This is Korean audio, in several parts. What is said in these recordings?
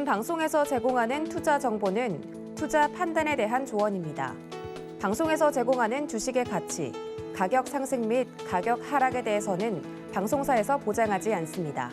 방송에서 제공하는 투자 정보는 투자 판단에 대한 조언입니다. 방송에서 제공하는 주식의 가치, 가격 상승 및 가격 하락에 대해서는 방송사에서 보장하지 않습니다.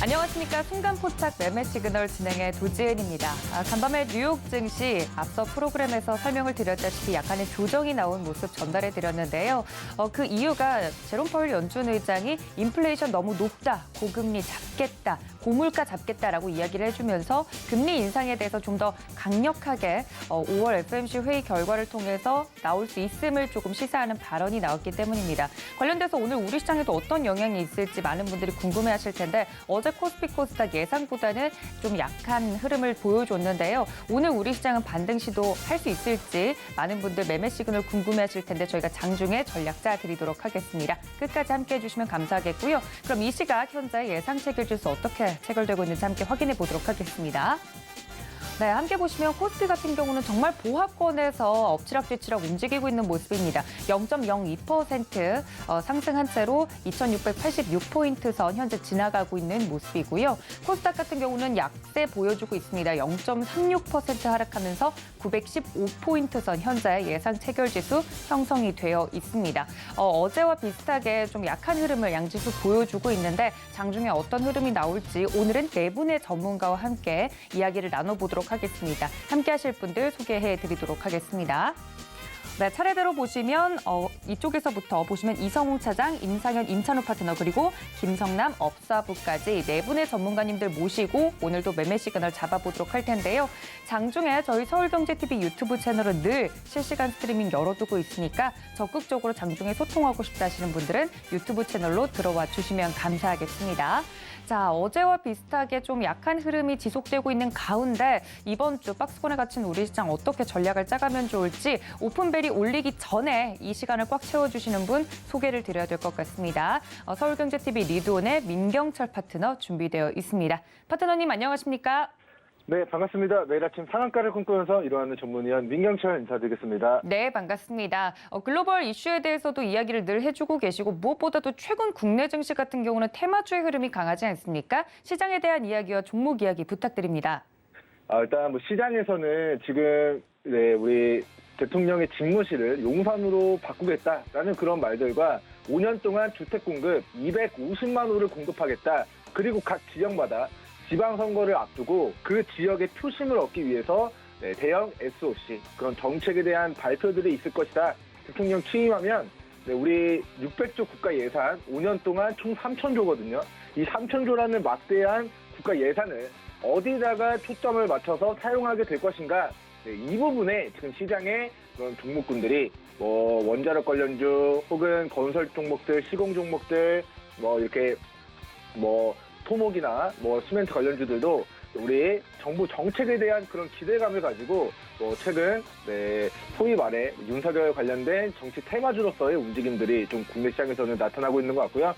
안녕하십니까. 순간포착 매매 시그널 진행의 도지은입니다. 간밤에 뉴욕 증시 앞서 프로그램에서 설명을 드렸다시피 약간의 조정이 나온 모습 전달해 드렸는데요. 그 이유가 제롬 파월 연준 의장이 인플레이션 너무 높다, 고금리 잡겠다, 고물가 잡겠다라고 이야기를 해주면서 금리 인상에 대해서 좀 더 강력하게 5월 FOMC 회의 결과를 통해서 나올 수 있음을 조금 시사하는 발언이 나왔기 때문입니다. 관련돼서 오늘 우리 시장에도 어떤 영향이 있을지 많은 분들이 궁금해하실 텐데 어제 코스피 코스닥 예상보다는 좀 약한 흐름을 보여줬는데요. 오늘 우리 시장은 반등 시도할 수 있을지 많은 분들 매매 시그널 궁금해하실 텐데 저희가 장중에 전략자 드리도록 하겠습니다. 끝까지 함께해 주시면 감사하겠고요. 그럼 이 시각 현재 예상 체결지수 어떻게 체결되고 있는지 함께 확인해 보도록 하겠습니다. 네, 함께 보시면 코스피 같은 경우는 정말 보합권에서 엎치락뒤치락 움직이고 있는 모습입니다. 0.02% 상승한 채로 2686포인트 선 현재 지나가고 있는 모습이고요. 코스닥 같은 경우는 약세 보여주고 있습니다. 0.36% 하락하면서 915포인트 선 현재 예상 체결지수 형성이 되어 있습니다. 어제와 비슷하게 좀 약한 흐름을 양지수 보여주고 있는데 장중에 어떤 흐름이 나올지 오늘은 네 분의 전문가와 함께 이야기를 나눠보도록 하겠습니다. 함께 하실 분들 소개해 드리도록 하겠습니다. 네, 차례대로 보시면 이쪽에서부터 보시면 이성웅 차장, 임상현, 임찬우 파트너 그리고 김성남 업사부까지 네 분의 전문가님들 모시고 오늘도 매매 시그널 잡아보도록 할 텐데요. 장중에 저희 서울경제TV 유튜브 채널은 늘 실시간 스트리밍 열어두고 있으니까 적극적으로 장중에 소통하고 싶다 하시는 분들은 유튜브 채널로 들어와 주시면 감사하겠습니다. 자, 어제와 비슷하게 좀 약한 흐름이 지속되고 있는 가운데 이번 주 박스권에 갇힌 우리 시장 어떻게 전략을 짜가면 좋을지 오픈벨이 울리기 전에 이 시간을 꽉 채워주시는 분 소개를 드려야 될 것 같습니다. 서울경제TV 리드온의 민경철 파트너 준비되어 있습니다. 파트너님 안녕하십니까? 네, 반갑습니다. 매일 아침 상한가를 꿈꾸면서 일어나는 전문위원 민경철 인사드리겠습니다. 네, 반갑습니다. 글로벌 이슈에 대해서도 이야기를 늘 해주고 계시고 무엇보다도 최근 국내 증시 같은 경우는 테마주의 흐름이 강하지 않습니까? 시장에 대한 이야기와 종목 이야기 부탁드립니다. 일단 시장에서는 지금 우리 대통령의 집무실을 용산으로 바꾸겠다라는 그런 말들과 5년 동안 주택 공급 250만 호를 공급하겠다. 그리고 각 지역마다 지방선거를 앞두고 그 지역의 표심을 얻기 위해서 대형 SOC, 그런 정책에 대한 발표들이 있을 것이다. 대통령 취임하면 우리 600조 국가 예산 5년 동안 총 3,000조거든요. 이 3,000조라는 막대한 국가 예산을 어디다가 초점을 맞춰서 사용하게 될 것인가. 이 부분에 지금 시장의 그런 종목군들이 원자력 관련주 혹은 건설 종목들, 시공 종목들, 이렇게 토목이나 시멘트 관련주들도 우리 정부 정책에 대한 그런 기대감을 가지고 최근 소위 말해 윤석열 관련된 정치 테마주로서의 움직임들이 좀 국내 시장에서는 나타나고 있는 것 같고요.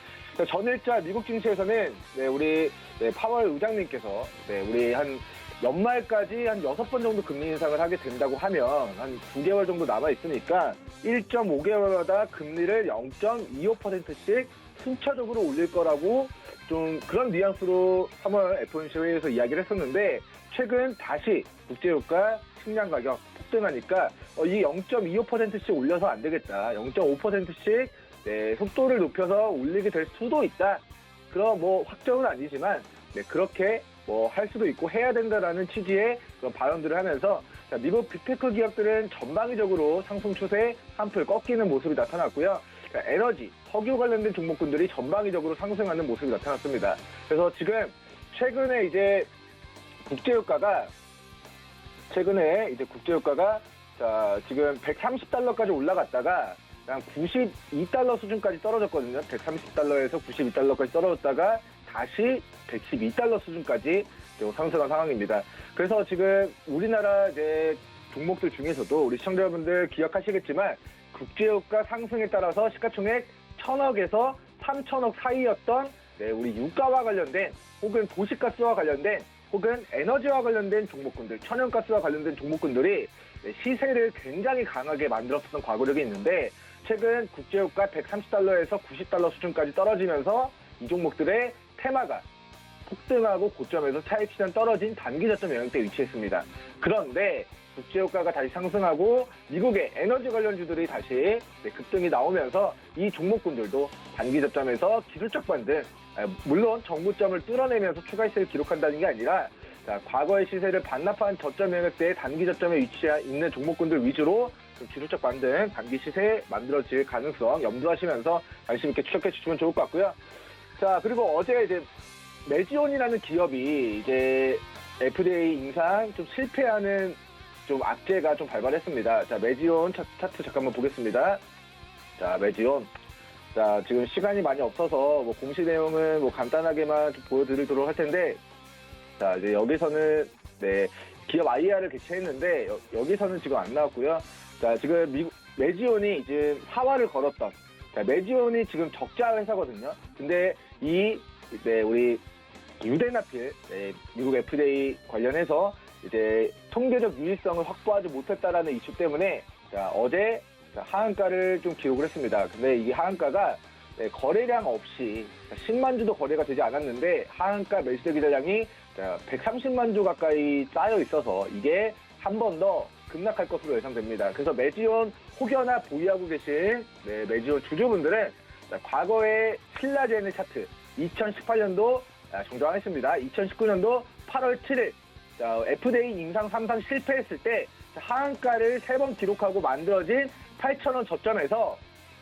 전일자 미국 증시에서는 우리 파월 의장님께서 우리 한 연말까지 한 6번 정도 금리 인상을 하게 된다고 하면 한 9개월 정도 남아 있으니까 1.5개월마다 금리를 0.25%씩 순차적으로 올릴 거라고 좀 그런 뉘앙스로 3월 FOMC 회의에서 이야기를 했었는데 최근 다시 국제유가, 식량 가격 폭등하니까 이 0.25%씩 올려서 안 되겠다. 0.5%씩 속도를 높여서 올리게 될 수도 있다. 그런 확정은 아니지만 그렇게 할 수도 있고 해야 된다라는 취지의 그런 발언들을 하면서 미국 빅테크 기업들은 전방위적으로 상승 추세에 한풀 꺾이는 모습이 나타났고요. 에너지, 석유 관련된 종목군들이 전방위적으로 상승하는 모습이 나타났습니다. 그래서 지금 최근에 이제 국제유가가 지금 130달러까지 올라갔다가 한 92달러 수준까지 떨어졌거든요. 130달러에서 92달러까지 떨어졌다가 다시 112달러 수준까지 상승한 상황입니다. 그래서 지금 우리나라 종목들 중에서도 우리 시청자분들 기억하시겠지만 국제유가 상승에 따라서 시가총액 1,000억에서 3,000억 사이였던 우리 유가와 관련된 혹은 도시가스와 관련된 혹은 에너지와 관련된 종목군들, 천연가스와 관련된 종목군들이 시세를 굉장히 강하게 만들었었던 과거력이 있는데 최근 국제유가 130달러에서 90달러 수준까지 떨어지면서 이 종목들의 테마가 폭등하고 고점에서 차익 실현 떨어진 단기 저점 영역대에 위치했습니다. 그런데 국제유가가 다시 상승하고 미국의 에너지 관련주들이 다시 급등이 나오면서 이 종목군들도 단기 저점에서 기술적 반등, 물론 정고점을 뚫어내면서 추가 시세를 기록한다는 게 아니라 과거의 시세를 반납한 저점 영역대의 단기 저점에 위치해 있는 종목군들 위주로 좀 기술적 반등, 단기 시세 만들어질 가능성 염두하시면서 관심 있게 추적해 주시면 좋을 것 같고요. 자, 그리고 어제 이제 메지온이라는 기업이 이제 FDA 인상 좀 실패하는 좀 악재가 좀 발발했습니다. 자, 메지온 차트 잠깐만 보겠습니다. 자, 메지온. 자, 지금 시간이 많이 없어서 뭐 공시 내용은 뭐 간단하게만 좀 보여드리도록 할 텐데, 자, 이제 여기서는 네, 기업 IR을 개최했는데 여기서는 지금 안 나왔고요. 자, 지금 메지온이 지금 사활을 걸었던, 자, 메지온이 지금 적자 회사거든요. 근데 우리 유대나필, 미국 FDA 관련해서 이제 통계적 유의성을 확보하지 못했다라는 이슈 때문에 자, 어제 하한가를 좀 기록을 했습니다. 근데 이 하한가가 거래량 없이 10만 주도 거래가 되지 않았는데 하한가 매수대 기대량이 130만 주 가까이 쌓여 있어서 이게 한 번 더 급락할 것으로 예상됩니다. 그래서 메지온 혹여나 보유하고 계신 메지온 주주분들은 과거의 신라젠의 차트 2018년도 정정하겠습니다. 2019년도 8월 7일 FDA 인상 3상 실패했을 때 하한가를 3번 기록하고 만들어진 8,000원 저점에서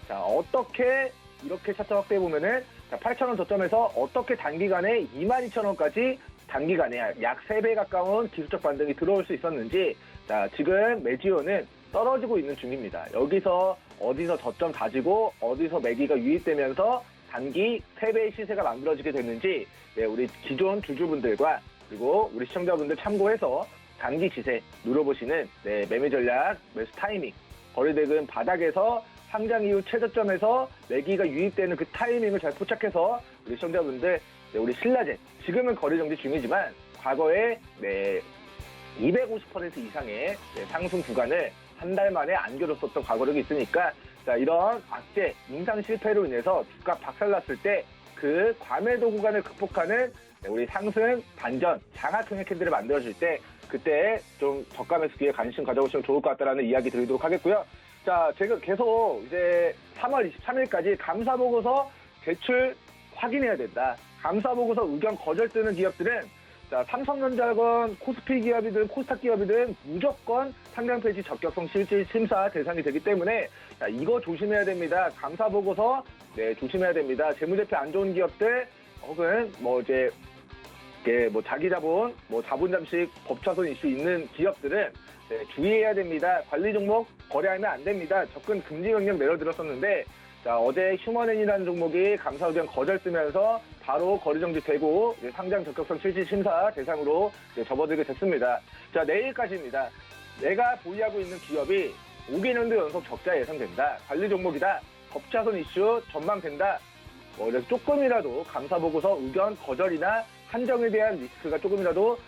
자, 어떻게 이렇게 차트 확대해 보면은 8,000원 저점에서 어떻게 단기간에 22,000원까지 단기간에 약 3배 가까운 기술적 반등이 들어올 수 있었는지 자, 지금 메지온은 떨어지고 있는 중입니다. 여기서 어디서 저점 다지고 어디서 매기가 유입되면서 단기 3배의 시세가 만들어지게 됐는지 우리 기존 주주분들과 그리고 우리 시청자분들 참고해서 단기 시세 누려보시는 매매 전략, 매수 타이밍, 거래대금 바닥에서 상장 이후 최저점에서 매기가 유입되는 그 타이밍을 잘 포착해서 우리 시청자분들 우리 신라젠 지금은 거래 정지 중이지만 과거에 250% 이상의 상승 구간을 한 달 만에 안겨줬었던 과거력이 있으니까 자, 이런 악재 인상 실패로 인해서 주가 박살났을 때 그 과매도 구간을 극복하는 우리 상승, 반전, 장하통의 캔들을 만들어줄 때 그때 좀 저가 매수 기회에 관심 가져보시면 좋을 것 같다라는 이야기 드리도록 하겠고요. 자, 제가 계속 이제 3월 23일까지 감사보고서 제출 확인해야 된다. 감사보고서 의견 거절 뜨는 기업들은 자, 삼성전자건 코스피 기업이든 코스닥 기업이든 무조건 상장 폐지 적격성 실질 심사 대상이 되기 때문에 자, 이거 조심해야 됩니다. 감사보고서 조심해야 됩니다. 재무제표 안 좋은 기업들 혹은 자기 자본, 자본 잠식 법차손 이슈 있는 기업들은 주의해야 됩니다. 관리 종목 거래하면 안 됩니다. 접근 금지 명령 내려들었었는데 자, 어제 휴먼엔이라는 종목이 감사 의견 거절 뜨면서 바로 거래 정지되고 상장 적격성 실질 심사 대상으로 접어들게 됐습니다. 자, 내일까지입니다. 내가 보유하고 있는 기업이 5개년도 연속 적자 예상된다. 관리 종목이다. 법차손 이슈 전망된다. 조금이라도 감사 보고서 의견 거절이나 한정에 대한 리스크가 조금이라도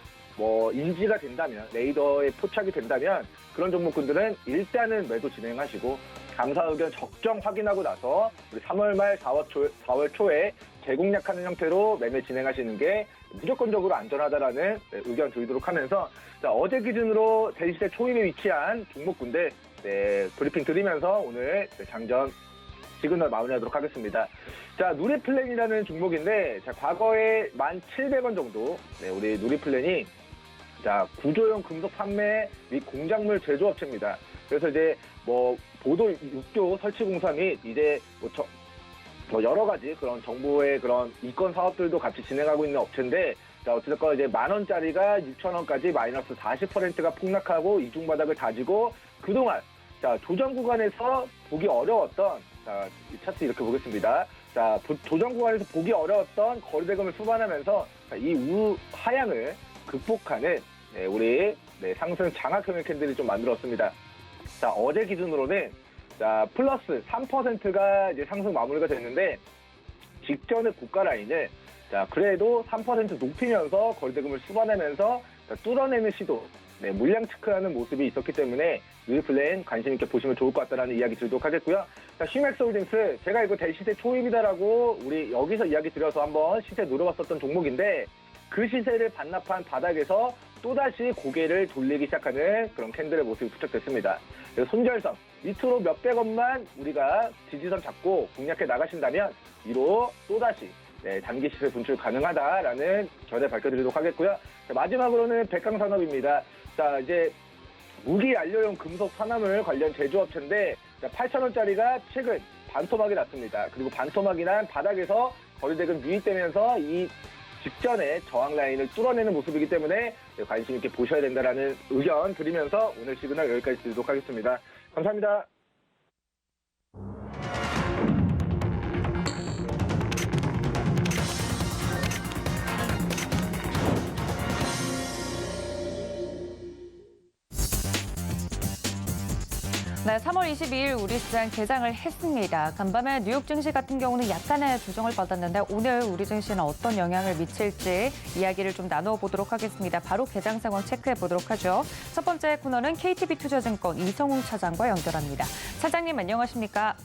인지가 된다면, 레이더에 포착이 된다면 그런 종목군들은 일단은 매도 진행하시고 감사 의견 적정 확인하고 나서 우리 3월 말 4월 초에 재공략하는 형태로 매매 진행하시는 게 무조건적으로 안전하다라는 의견 드리도록 하면서 자, 어제 기준으로 대시세 초입에 위치한 종목군들 브리핑 드리면서 오늘 장전 시그널 마무리하도록 하겠습니다. 자, 누리플랜이라는 종목인데 자, 과거에 1,700원 정도 우리 누리플랜이 자, 구조용 금속 판매 및 공작물 제조업체입니다. 그래서 이제 보도 육교 설치 공사 및 이제 여러 가지 그런 정부의 그런 이권 사업들도 같이 진행하고 있는 업체인데 자, 어쨌든 이제 10,000원짜리가 6,000원까지 마이너스 40%가 폭락하고 이중바닥을 다지고 그동안 자, 조정 구간에서 보기 어려웠던 자, 이 차트 이렇게 보겠습니다. 자, 조정 구간에서 보기 어려웠던 거래대금을 수반하면서 자, 이 하향을 극복하는 우리 상승 장악형의 캔들이 좀 만들었습니다. 자, 어제 기준으로는 자, 플러스 3%가 이제 상승 마무리가 됐는데 직전의 고가 라인을 자, 그래도 3% 높이면서 거래대금을 수반하면서 자, 뚫어내는 시도 물량 체크하는 모습이 있었기 때문에 뉴플랜 관심 있게 보시면 좋을 것 같다라는 이야기 드리도록 하겠고요. 자, 쉬맥스홀딩스 제가 이거 대시세 초입이다라고 우리 여기서 이야기 드려서 한번 시세 노려봤었던 종목인데 그 시세를 반납한 바닥에서 또다시 고개를 돌리기 시작하는 그런 캔들의 모습이 부착됐습니다. 그래서 손절선 밑으로 몇백원만 우리가 지지선 잡고 공략해 나가신다면 위로 또다시 단기 시세 분출 가능하다라는 견해 밝혀드리도록 하겠고요. 자, 마지막으로는 백강산업입니다. 자, 이제 무기 연료용 금속 산화물 관련 제조업체인데 8,000원짜리가 최근 반토막이 났습니다. 그리고 반토막이 난 바닥에서 거래대금 유입되면서 이 직전에 저항 라인을 뚫어내는 모습이기 때문에 관심 있게 보셔야 된다라는 의견 드리면서 오늘 시그널 여기까지 드리도록 하겠습니다. 감사합니다. 네, 3월 22일 우리 시장 개장을 했습니다. 간밤에 뉴욕 증시 같은 경우는 약간의 조정을 받았는데 오늘 우리 증시는 어떤 영향을 미칠지 이야기를 좀 나눠보도록 하겠습니다. 바로 개장 상황 체크해 보도록 하죠. 첫 번째 코너는 KTB 투자증권 이성웅 차장과 연결합니다. 차장님 안녕하십니까?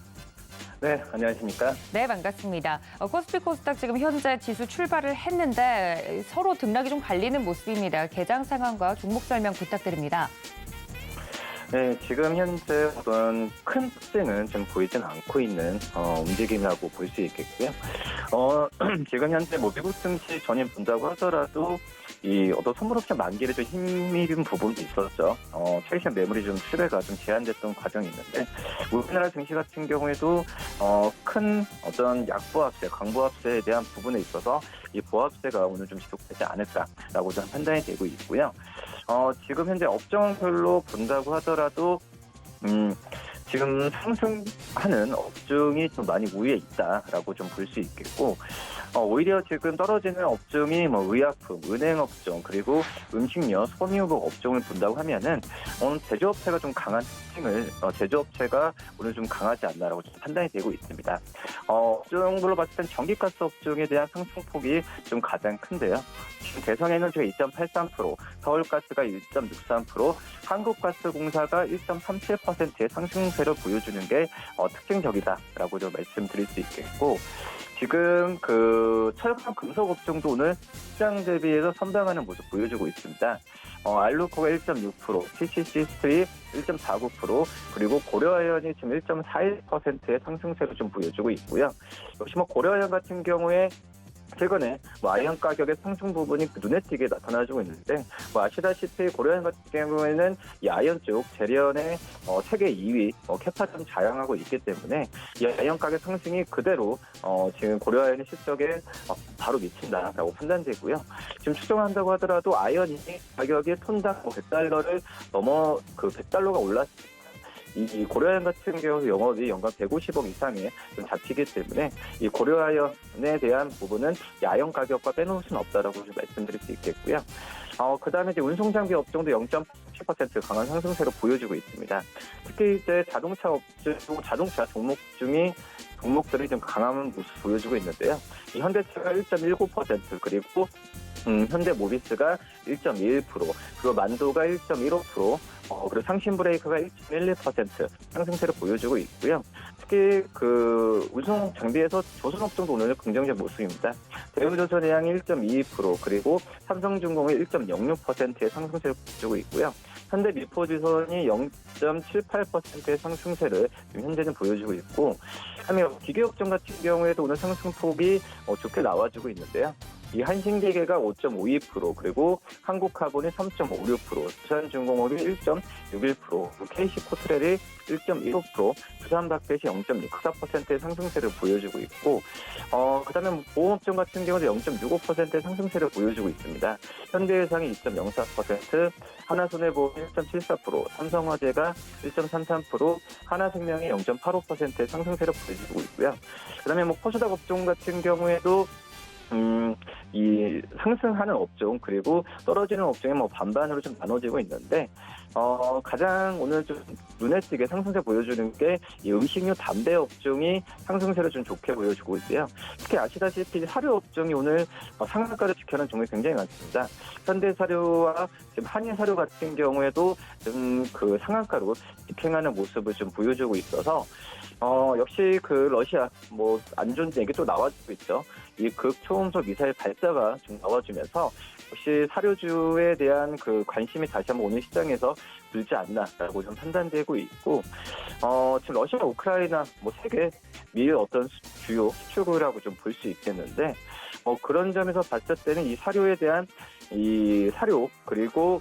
네, 안녕하십니까? 네, 반갑습니다. 코스피 코스닥 지금 현재 지수 출발을 했는데 서로 등락이 좀 갈리는 모습입니다. 개장 상황과 종목 설명 부탁드립니다. 네, 지금 현재 어떤 큰 특징은 좀 보이진 않고 있는 움직임이라고 볼 수 있겠고요. 지금 현재 미국 증시 전임 본다고 하더라도 이 어떤 선물옵션 만기를 좀 힘입은 부분도 있었죠. 최신 매물이 좀 출회가 좀 제한됐던 과정이 있는데 우리나라 증시 같은 경우에도 큰 어떤 약보합세, 강보합세에 대한 부분에 있어서 이 보합세가 오늘 좀 지속되지 않을까라고 좀 판단이 되고 있고요. 지금 현재 업종별로 본다고 하더라도 지금 상승하는 업종이 좀 많이 우위에 있다라고 좀 볼 수 있겠고 오히려 지금 떨어지는 업종이 의약품, 은행 업종 그리고 음식료, 소미우복 업종을 본다고 하면은 오늘 제조업체가 좀 강한 특징을 제조업체가 오늘 좀 강하지 않나라고 좀 판단이 되고 있습니다. 업종별로 봤을 땐 전기가스 업종에 대한 상승폭이 좀 가장 큰데요. 지금 대성에너지가 2.83%, 서울가스가 1.63%, 한국가스공사가 1.37%의 상승세를 보여주는 게 특징적이다라고 좀 말씀드릴 수 있겠고. 지금 그 철강 금속 업종도 오늘 시장 대비해서 선방하는 모습 보여주고 있습니다. 알루코가 1.6%, CCC3 1.49%, 그리고 고려아연이 지금 1.41%의 상승세를 좀 보여주고 있고요. 역시 고려아연 같은 경우에 최근에 아연 가격의 상승 부분이 눈에 띄게 나타나주고 있는데 아시다시피 고려아연 같은 경우에는 이 아연 쪽 재련의 세계 2위 캐파점 자랑하고 있기 때문에 이 아연 가격 상승이 그대로 지금 고려아연의 실적에 바로 미친다라고 판단되고요. 지금 추정한다고 하더라도 아연이 가격이 톤당 100달러를 넘어 그 100달러가 올랐 이 고려아연 같은 경우 영업이 연간 150억 이상에 좀 잡히기 때문에 이 고려아연에 대한 부분은 아연 가격과 빼놓을 수는 없다라고 좀 말씀드릴 수 있겠고요. 그다음에 이제 운송장비 업종도 0.7% 강한 상승세로 보여주고 있습니다. 특히 이제 자동차 업종, 자동차 종목들이 좀 강한 모습 보여주고 있는데요. 이 현대차가 1.19% 그리고 현대모비스가 1.21%, 그리고 만도가 1.15%, 그리고 상신브레이크가 1.12% 상승세를 보여주고 있고요. 특히 그 운송 장비에서 조선업종도 오늘 긍정적 모습입니다. 대우조선해양이 1.22%, 그리고 삼성중공이 1.06%의 상승세를 보여주고 있고요. 현대미포지선이 0.78%의 상승세를 지금 현재는 보여주고 있고, 그다음에 기계업종 같은 경우에도 오늘 상승폭이 좋게 나와주고 있는데요. 이 한신기계가 5.52%, 그리고 한국카본이 3.56%, 두산중공업이 1.61%, KC코트렐이 1.15%, 두산박벳이 0.64%의 상승세를 보여주고 있고, 그다음에 보험업종 같은 경우도 0.65%의 상승세를 보여주고 있습니다. 현대해상이 2.04%, 하나손해보험이 1.74%, 삼성화재가 1.33%, 하나생명이 0.85%의 상승세를 보여주고 있고요. 그다음에 코스닥 업종 같은 경우에도 이 상승하는 업종 그리고 떨어지는 업종이 반반으로 좀 나눠지고 있는데 가장 오늘 좀 눈에 띄게 상승세 보여주는 게 이 음식료 담배 업종이 상승세를 좀 좋게 보여주고 있고요. 특히 아시다시피 사료 업종이 오늘 상한가를 지켜낸 종목이 굉장히 많습니다. 현대사료와 지금 한일사료 같은 경우에도 좀 그 상한가로 집행하는 모습을 좀 보여주고 있어서 역시 그 러시아 안 좋은 얘기 또 나와주고 있죠. 이 극초음속 미사일 발사가 좀 나와주면서 역시 사료주에 대한 그 관심이 다시 한번 오늘 시장에서 늘지 않나라고 좀 판단되고 있고, 지금 러시아, 우크라이나 세계 미의 어떤 주요 수출국이라고 좀 볼 수 있겠는데, 그런 점에서 봤을 때는 이 사료에 대한 이 사료 그리고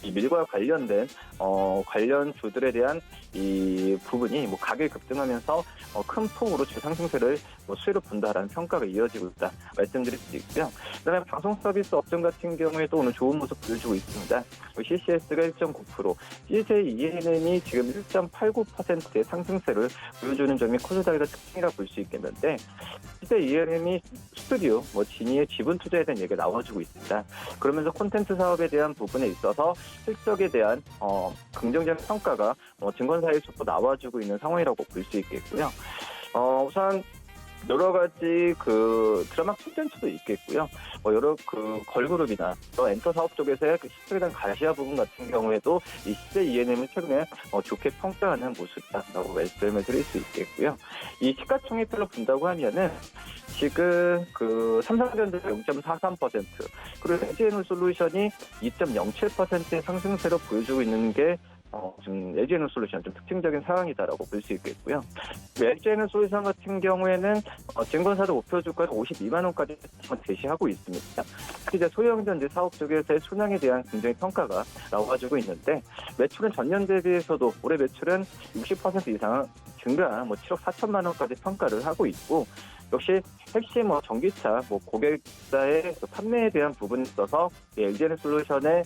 이 밀과 관련된 관련주들에 대한 이 부분이 가격이 급등하면서 큰 폭으로 상승세를 수혜로 본다라는 평가가 이어지고 있다 말씀드릴 수 있고요. 그다음에 방송 서비스 업종 같은 경우에도 오늘 좋은 모습 보여주고 있습니다. CCS가 1.9%, CJ ENM이 지금 1.89%의 상승세를 보여주는 점이 코스닥의 특징이라 볼 수 있겠는데, CJ ENM이 스튜디오, 지니의 지분 투자에 대한 얘기가 나와주고 있습니다. 그러면서 콘텐츠 사업에 대한 부분에 있어서 실적에 대한 긍정적인 평가가 증권사에서 또 나와주고 있는 상황이라고 볼 수 있겠고요. 우선 여러 가지 그 드라마 콘텐츠도 있겠고요. 여러 그 걸그룹이나 또 엔터 사업 쪽에서의 그 실적에 대한 가시화 부분 같은 경우에도 이 CJ ENM을 최근에 좋게 평가하는 모습이라고 말씀을 드릴 수 있겠고요. 이 시가총액별로 본다고 하면은 지금 그 삼성전자 0.43%, 그리고 LG에너솔루션이 2.07%의 상승세로 보여주고 있는 게 지금 LG에너솔루션 좀 특징적인 상황이다라고 볼 수 있겠고요. LG에너솔루션 같은 경우에는 증권사도 목표 주가를 52만 원까지 제시하고 있습니다. 특히 이제 소형전지 사업 쪽에서의 순항에 대한 굉장히 평가가 나와주고 있는데, 매출은 전년 대비해서도 올해 매출은 60% 이상 증가, 7억 4천만 원까지 평가를 하고 있고, 역시 핵심 전기차 고객사의 판매에 대한 부분에 있어서 LG에너솔루션의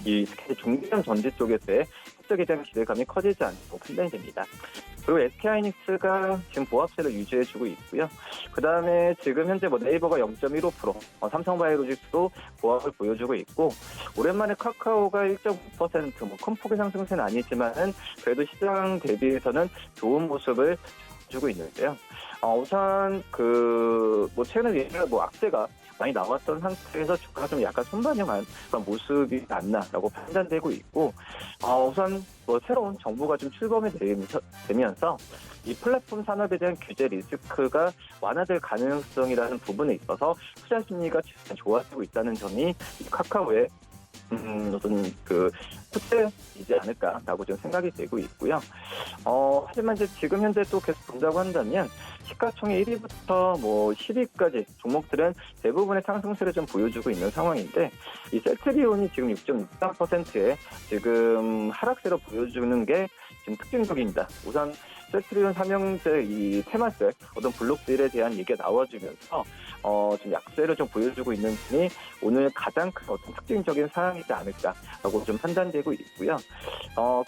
이 중대형 전지 쪽에서의 실적에 대한 기대감이 커지지 않고 판단이 됩니다. 그리고 SK하이닉스가 지금 보합세를 유지해주고 있고요. 그 다음에 지금 현재 네이버가 0.15%, 삼성바이오로직스도 보합을 보여주고 있고, 오랜만에 카카오가 1.9%, 큰 폭의 상승세는 아니지만은 그래도 시장 대비해서는 좋은 모습을 주고 있는데요. 우선 최근에 악재가 많이 나왔던 상태에서 주가가 좀 약간 손반영한 그런 모습이 났나라고 판단되고 있고, 우선 새로운 정부가 좀 출범이 되면서 이 플랫폼 산업에 대한 규제 리스크가 완화될 가능성이라는 부분에 있어서 투자 심리가 좋아지고 있다는 점이 이 카카오의 어떤 호재이지 않을까라고 좀 생각이 되고 있고요. 하지만 이제 지금 현재 또 계속 본다고 한다면 시가총액 1위부터 10위까지 종목들은 대부분의 상승세를 좀 보여주고 있는 상황인데, 이 셀트리온이 지금 6.63%의 지금 하락세로 보여주는 게 지금 특징적입니다. 우선 셀트리온 삼형제 이 테마세 어떤 블록들에 대한 얘기가 나와주면서 지금 약세를 좀 보여주고 있는 점이 오늘 가장 큰 어떤 특징적인 사항이지 않을까라고 좀 판단되고 있고요.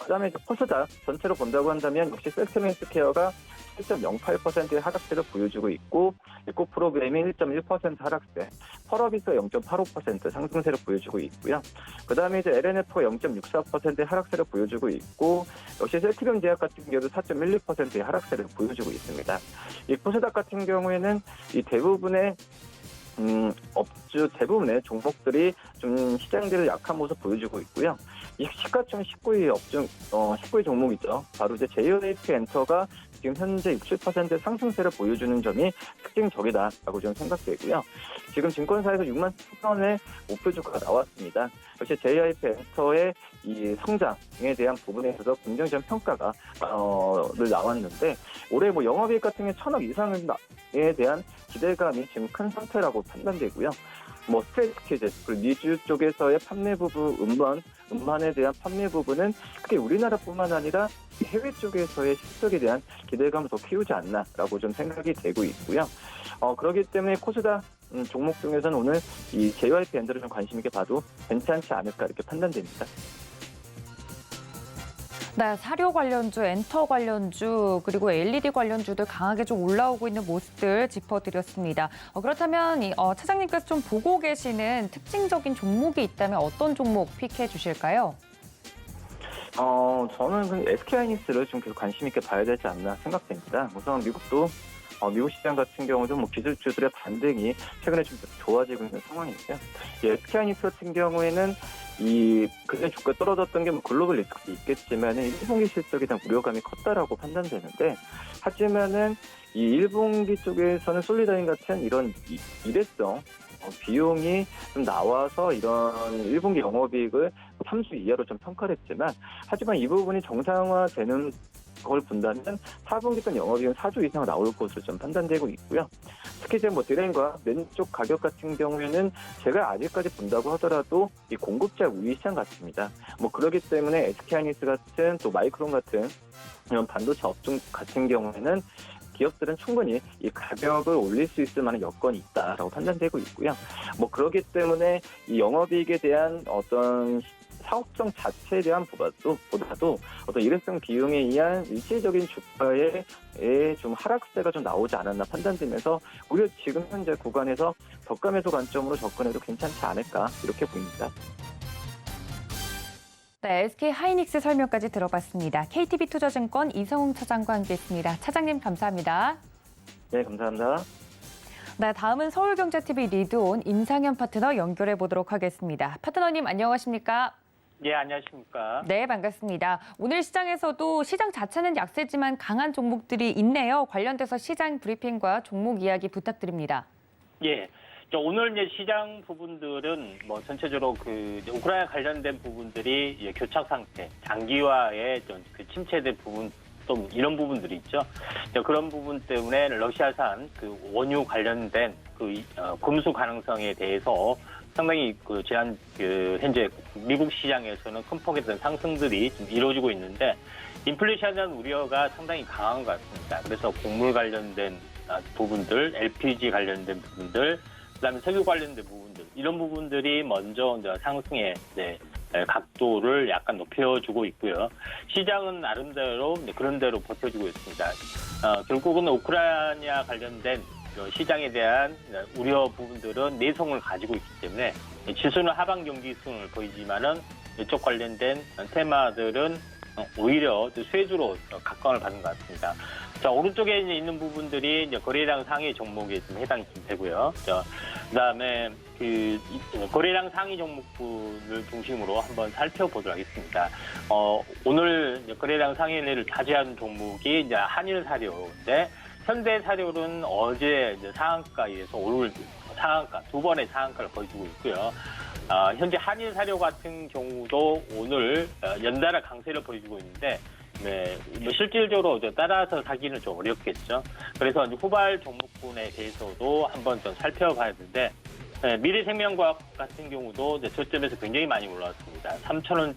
그다음에 코스닥 전체로 본다고 한다면 역시 셀트리온스케어가 1.08%의 하락세를 보여주고 있고, 에코 프로그램이 1.1% 하락세, 펄어비스 0.85% 상승세를 보여주고 있고요. 그 다음에 이제 LNF가 0.64%의 하락세를 보여주고 있고, 역시 셀트리온 제약 같은 경우도 4.12%의 하락세를 보여주고 있습니다. 이 코스닥 같은 경우에는 이 대부분의 업주 대부분의 종목들이 좀 시장들을 약한 모습 보여주고 있고요. 이 시가총 19위 업종, 19위 종목이죠. 바로 이제 JYP 엔터가 지금 현재 67%의 상승세를 보여주는 점이 특징적이다라고 좀 생각되고요. 지금 증권사에서 6만 3천원의 목표 주가가 나왔습니다. 역시 JYP 엔터의 이 성장에 대한 부분에 있어서 긍정적 평가가 나왔는데, 올해 영업이익 같은 게 1,000억 이상에 대한 기대감이 지금 큰 상태라고 판단되고요. 스트레이트 키즈, 그리고 니즈 쪽에서의 판매 부분, 음반에 대한 판매 부분은 크게 우리나라뿐만 아니라 해외 쪽에서의 실적에 대한 기대감을 더 키우지 않나라고 좀 생각이 되고 있고요. 그렇기 때문에 코스닥 종목 중에서는 오늘 이 JYP 엔더를 좀 관심 있게 봐도 괜찮지 않을까 이렇게 판단됩니다. 네, 사료 관련주, 엔터 관련주, 그리고 LED 관련주들 강하게 좀 올라오고 있는 모습들 짚어드렸습니다. 그렇다면 차장님께서 좀 보고 계시는 특징적인 종목이 있다면 어떤 종목 픽해 주실까요? 저는 그 SK하이닉스를 좀 계속 관심 있게 봐야 되지 않나 생각됩니다. 우선 미국도 미국 시장 같은 경우도 뭐 기술주들의 반등이 최근에 좀 좋아지고 있는 상황이고요. SK하이닉스 같은 경우에는 이 그전 주가 떨어졌던 게 뭐 글로벌 리스크도 있겠지만은 1분기 실적에 대한 우려감이 컸다라고 판단되는데, 하지만은 이 1분기 쪽에서는 솔리다인 같은 이런 일회성 비용이 좀 나와서 이런 1분기 영업이익을 3수 이하로 좀 평가를 했지만, 하지만 이 부분이 정상화되는 걸 본다면 4분기 때 영업이익은 4조 이상 나올 것으로 좀 판단되고 있고요. 특히 이제 뭐 드레인과 왼쪽 가격 같은 경우에는 제가 아직까지 본다고 하더라도 이 공급자 우위 시장 같습니다. 뭐 그렇기 때문에 SK하이닉스 같은 또 마이크론 같은 이런 반도체 업종 같은 경우에는 기업들은 충분히 이 가격을 올릴 수 있을 만한 여건이 있다라고 판단되고 있고요. 뭐 그렇기 때문에 이 영업이익에 대한 어떤 사업성 자체에 대한 보다도 어떤 일회성 비용에 의한 일시적인 주가의 좀 하락세가 좀 나오지 않았나 판단되면서 오히려 지금 현재 구간에서 저가 매수 관점으로 접근해도 괜찮지 않을까 이렇게 보입니다. 네, SK하이닉스 설명까지 들어봤습니다. KTB투자증권 이성웅 차장과 함께했습니다. 차장님 감사합니다. 네, 감사합니다. 네, 다음은 서울경제TV 리드온 임상현 파트너 연결해 보도록 하겠습니다. 파트너님 안녕하십니까? 예, 안녕하십니까. 네, 반갑습니다. 오늘 시장에서도 시장 자체는 약세지만 강한 종목들이 있네요. 관련돼서 시장 브리핑과 종목 이야기 부탁드립니다. 예. 오늘 이제 시장 부분들은 뭐 전체적으로 그 우크라이나 관련된 부분들이 이제 교착 상태, 장기화의 그 침체된 부분, 또 이런 부분들이 있죠. 그런 부분 때문에 러시아산 그 원유 관련된 그 금수 가능성에 대해서 상당히 그 현재 미국 시장에서는 큰 폭에 대한 상승들이 좀 이루어지고 있는데, 인플레이션에 대한 우려가 상당히 강한 것 같습니다. 그래서 곡물 관련된 부분들, LPG 관련된 부분들, 그다음에 석유 관련된 부분들, 이런 부분들이 먼저 이제 상승의 각도를 약간 높여주고 있고요. 시장은 나름대로 그런 대로 버텨주고 있습니다. 결국은 우크라이나 관련된 시장에 대한 우려 부분들은 내성을 가지고 있기 때문에 지수는 하방 경기성을 보이지만은 이쪽 관련된 테마들은 오히려 쇠주로 각광을 받는 것 같습니다. 자, 오른쪽에 이제 있는 부분들이 이제 거래량 상위 종목에 좀 해당이 되고요. 그다음에 그 거래량 상위 종목군을 중심으로 한번 살펴보도록 하겠습니다. 오늘 거래량 상위를 차지하는 종목이 이제 한일사료인데, 현대사료는 어제 이제 상한가에서 오늘 상한가, 두 번의 상한가를 보여주고 있고요. 현재 한일사료 같은 경우도 오늘 연달아 강세를 보여주고 있는데, 네, 뭐 실질적으로 따라서 사기는 좀 어렵겠죠. 그래서 이제 후발 종목군에 대해서도 한번 좀 살펴봐야 되는데, 미래생명과학 같은 경우도 이제 저점에서 굉장히 많이 올라왔습니다. 3,000원,